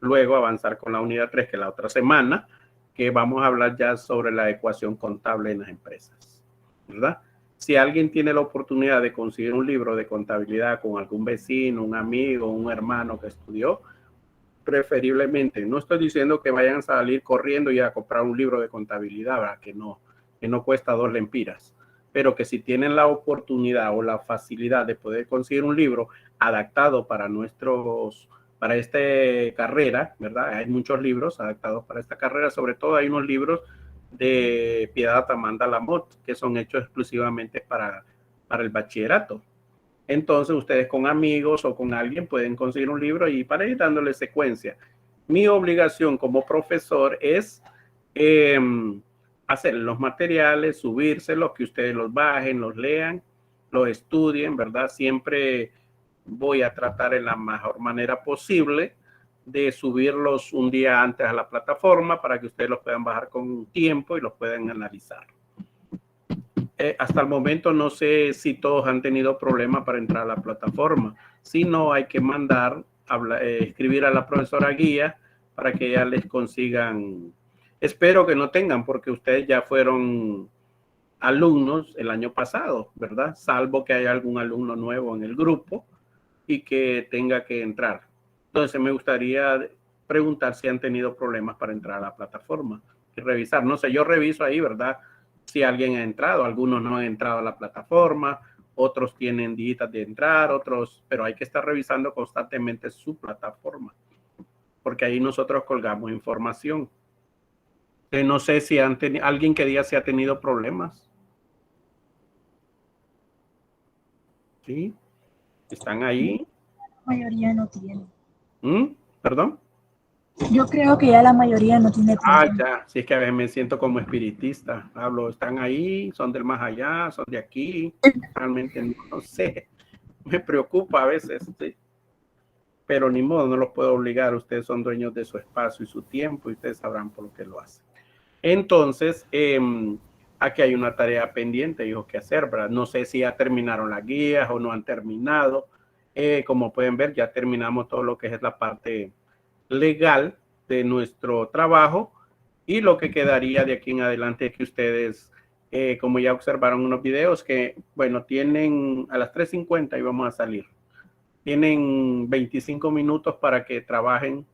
luego avanzar con la unidad 3, que es la otra semana, que vamos a hablar ya sobre la ecuación contable en las empresas, ¿verdad? Si alguien tiene la oportunidad de conseguir un libro de contabilidad con algún vecino, un amigo, un hermano que estudió, preferiblemente, no estoy diciendo que vayan a salir corriendo y a comprar un libro de contabilidad, ¿verdad? Que no cuesta 2 lempiras, pero que si tienen la oportunidad o la facilidad de poder conseguir un libro adaptado para esta carrera, ¿verdad? Hay muchos libros adaptados para esta carrera, sobre todo hay unos libros de Piedad Tamanda Lamott que son hechos exclusivamente para el bachillerato. Entonces ustedes con amigos o con alguien pueden conseguir un libro y para ir dándole secuencia. Mi obligación como profesor es hacer los materiales, subírselos, que ustedes los bajen, los lean, los estudien, ¿verdad? Siempre voy a tratar en la mejor manera posible de subirlos un día antes a la plataforma para que ustedes los puedan bajar con tiempo y los puedan analizar. Hasta el momento no sé si todos han tenido problemas para entrar a la plataforma. Si no, hay que escribir a la profesora guía para que ya les consigan. Espero que no tengan, porque ustedes ya fueron alumnos el año pasado, ¿verdad? Salvo que haya algún alumno nuevo en el grupo y que tenga que entrar. Entonces me gustaría preguntar si han tenido problemas para entrar a la plataforma y revisar. No sé, yo reviso ahí, ¿verdad? Si alguien ha entrado, algunos no han entrado a la plataforma, otros tienen días de entrar, otros, pero hay que estar revisando constantemente su plataforma, porque ahí nosotros colgamos información. No sé si alguien que diga si ha tenido problemas. ¿Sí? ¿Están ahí? La mayoría no tiene. ¿Perdón? Yo creo que ya la mayoría no tiene problema. Ya, sí, es que a veces me siento como espiritista. Hablo, están ahí, son del más allá, son de aquí. Realmente no sé. Me preocupa a veces, sí. Pero ni modo, no los puedo obligar. Ustedes son dueños de su espacio y su tiempo y ustedes sabrán por lo que lo hacen. Entonces, aquí hay una tarea pendiente, hijos, que hacer, ¿verdad? No sé si ya terminaron las guías o no han terminado. Como pueden ver, ya terminamos todo lo que es la parte legal de nuestro trabajo y lo que quedaría de aquí en adelante es que ustedes, como ya observaron unos videos que, bueno, tienen a las 3:50 y vamos a salir. Tienen 25 minutos para que trabajen,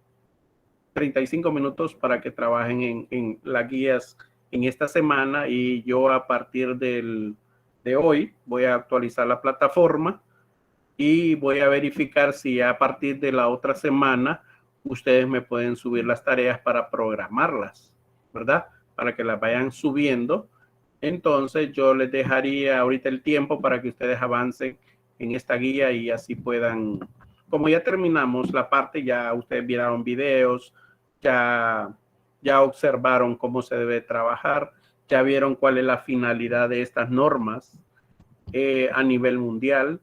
35 minutos para que trabajen en las guías en esta semana y yo a partir de hoy voy a actualizar la plataforma y voy a verificar si a partir de la otra semana ustedes me pueden subir las tareas para programarlas, ¿verdad? Para que las vayan subiendo. Entonces yo les dejaría ahorita el tiempo para que ustedes avancen en esta guía y así puedan, como ya terminamos la parte, ya ustedes vieron videos, ya observaron cómo se debe trabajar, ya vieron cuál es la finalidad de estas normas a nivel mundial,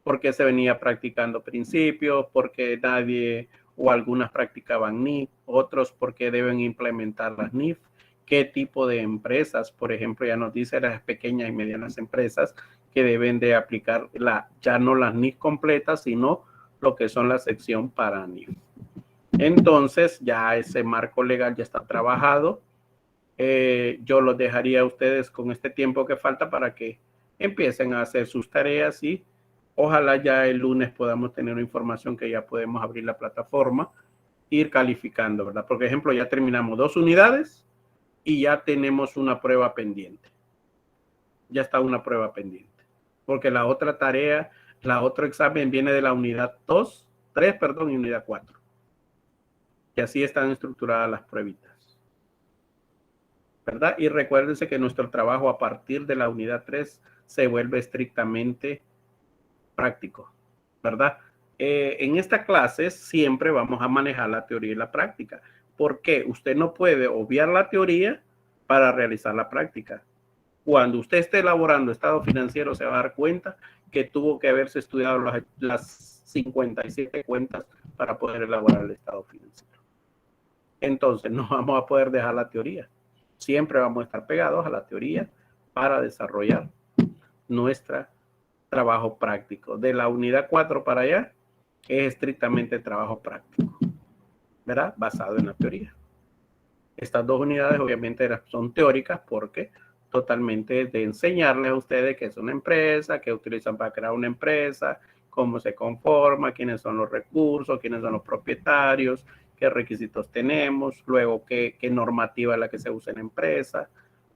porque se venía practicando principios, porque nadie o algunas practicaban NIF, otros porque deben implementar las NIF, qué tipo de empresas, por ejemplo, ya nos dice las pequeñas y medianas empresas que deben de aplicar ya no las NIF completas, sino lo que son la sección para NIF. Entonces ya ese marco legal ya está trabajado. Yo los dejaría a ustedes con este tiempo que falta para que empiecen a hacer sus tareas y ojalá ya el lunes podamos tener una información que ya podemos abrir la plataforma, ir calificando, ¿verdad? Por ejemplo, ya terminamos 2 unidades y ya tenemos una prueba pendiente. Ya está una prueba pendiente. Porque la otra tarea, otro examen viene de la unidad 3, y unidad 4. Y así están estructuradas las pruebitas, ¿verdad? Y recuérdense que nuestro trabajo a partir de la unidad 3 se vuelve estrictamente práctico, ¿verdad? En esta clase siempre vamos a manejar la teoría y la práctica. ¿Por qué? Usted no puede obviar la teoría para realizar la práctica. Cuando usted esté elaborando estado financiero se va a dar cuenta que tuvo que haberse estudiado las 57 cuentas para poder elaborar el estado financiero. Entonces no vamos a poder dejar la teoría. Siempre vamos a estar pegados a la teoría para desarrollar nuestra trabajo práctico. De la unidad 4 para allá es estrictamente trabajo práctico, ¿verdad? Basado en la teoría. Estas 2 unidades obviamente son teóricas porque totalmente de enseñarles a ustedes qué es una empresa, qué utilizan para crear una empresa, cómo se conforma, quiénes son los recursos, quiénes son los propietarios, qué requisitos tenemos, luego qué normativa es la que se usa en la empresa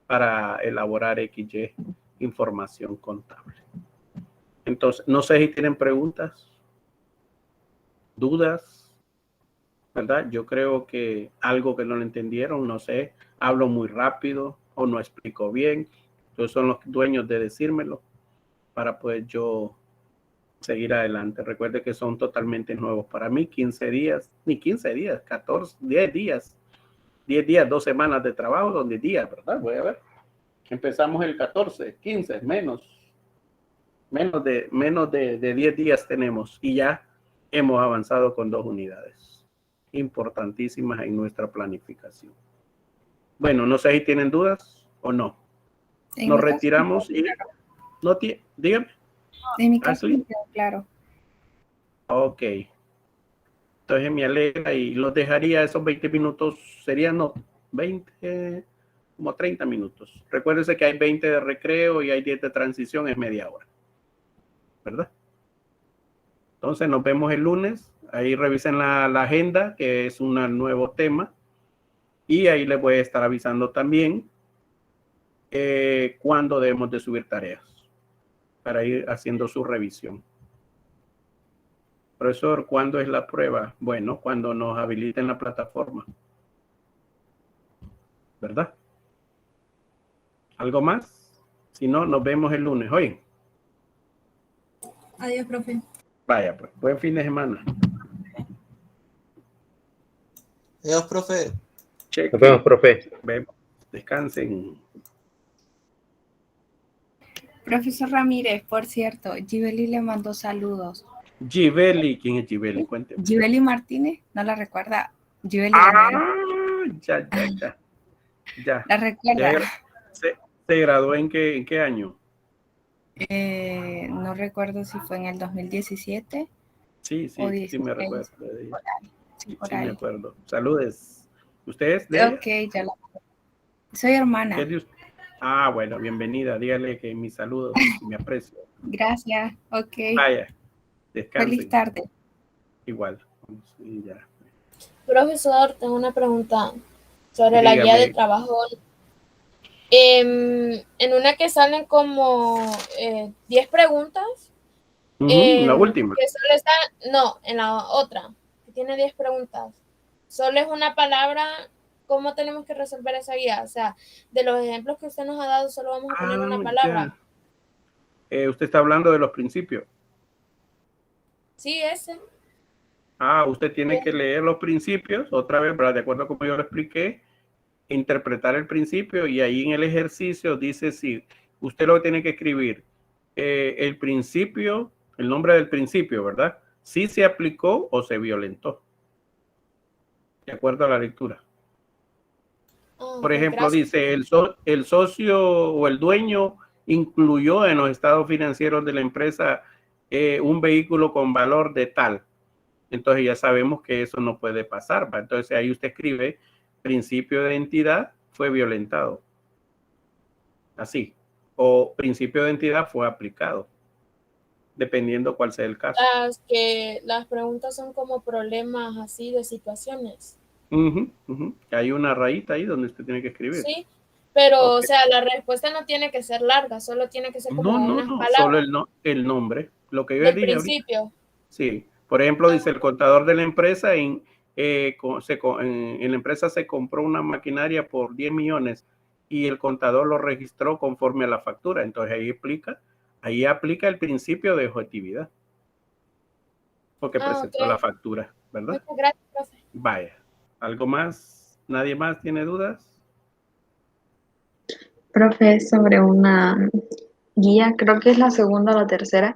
para elaborar XY información contable. Entonces, no sé si tienen preguntas, dudas, ¿verdad? Yo creo que algo que no lo entendieron, no sé, hablo muy rápido o no explico bien. Entonces son los dueños de decírmelo para poder yo seguir adelante. Recuerde que son totalmente nuevos para mí, 15 días, ni 15 días, 14, 10 días. 10 días, 2 semanas de trabajo, son 10 días, ¿verdad? Voy a ver. Empezamos el 14, 15, menos de 10 días tenemos y ya hemos avanzado con 2 unidades importantísimas en nuestra planificación. Bueno, no sé si tienen dudas o no. Nos retiramos y no tiene, dígame. En mi caso Ashley. me quedó claro. Ok. Entonces me alegra y los dejaría esos 20 minutos, serían no, 20, como 30 minutos. Recuérdense que hay 20 de recreo y hay 10 de transición, es media hora. ¿Verdad? Entonces nos vemos el lunes. Ahí revisen la agenda, que es un nuevo tema. Y ahí les voy a estar avisando también cuándo debemos de subir tareas para ir haciendo su revisión. Profesor, ¿cuándo es la prueba? Bueno, cuando nos habiliten la plataforma. ¿Verdad? ¿Algo más? Si no, nos vemos el lunes. Hoy. Adiós, profe. Vaya, pues, buen fin de semana. Adiós, profe. Cheque. Nos vemos, profe. Vemos. Descansen. Profesor Ramírez, por cierto, Gibeli le mandó saludos. Gibeli, ¿quién es Gibeli? Cuénteme. Gibeli Martínez, ¿no la recuerda? Gibeli Ya. ¿La recuerda? ¿Se graduó en qué año? No recuerdo si fue en el 2017. Sí, o sí 16. me recuerdo. Sí, por Sí, ahí. me acuerdo. Saludes. ¿Ustedes? Ok, ya la... Soy hermana. ¿Qué es de usted? Bueno, bienvenida. Dígale que mi saludo, mi aprecio. Gracias. Ok. Vaya, descansen. Feliz tarde. Igual. Sí, ya. Profesor, tengo una pregunta sobre la guía de trabajo. En una que salen como 10 preguntas. La última. Que solo está, no, en la otra, que tiene 10 preguntas. Solo es una palabra. ¿Cómo tenemos que resolver esa guía? O sea, de los ejemplos que usted nos ha dado, solo vamos a poner una palabra. Usted está hablando de los principios. Sí, ese. Usted tiene que leer los principios otra vez, ¿verdad? De acuerdo a como yo lo expliqué, interpretar el principio y ahí en el ejercicio dice si usted lo tiene que escribir el principio, el nombre del principio, ¿verdad? Si se aplicó o se violentó. De acuerdo a la lectura. Por ejemplo, dice el socio o el dueño incluyó en los estados financieros de la empresa un vehículo con valor de tal. Entonces ya sabemos que eso no puede pasar, ¿va? Entonces ahí usted escribe principio de identidad fue violentado. Así. O principio de identidad fue aplicado. Dependiendo cuál sea el caso. Las preguntas son como problemas así de situaciones. Hay una rayita ahí donde usted tiene que escribir. Sí, pero o sea, la respuesta no tiene que ser larga, solo tiene que ser como unas palabras. Solo el nombre. Lo que yo dije principio. Ahorita. Sí. Por ejemplo, dice el contador de la empresa en la empresa se compró una maquinaria por 10 millones y el contador lo registró conforme a la factura. Entonces ahí aplica el principio de objetividad. Porque presentó la factura, ¿verdad? Muchas gracias, profe. Vaya. ¿Algo más? ¿Nadie más tiene dudas? Profe, sobre una guía, creo que es la segunda o la tercera,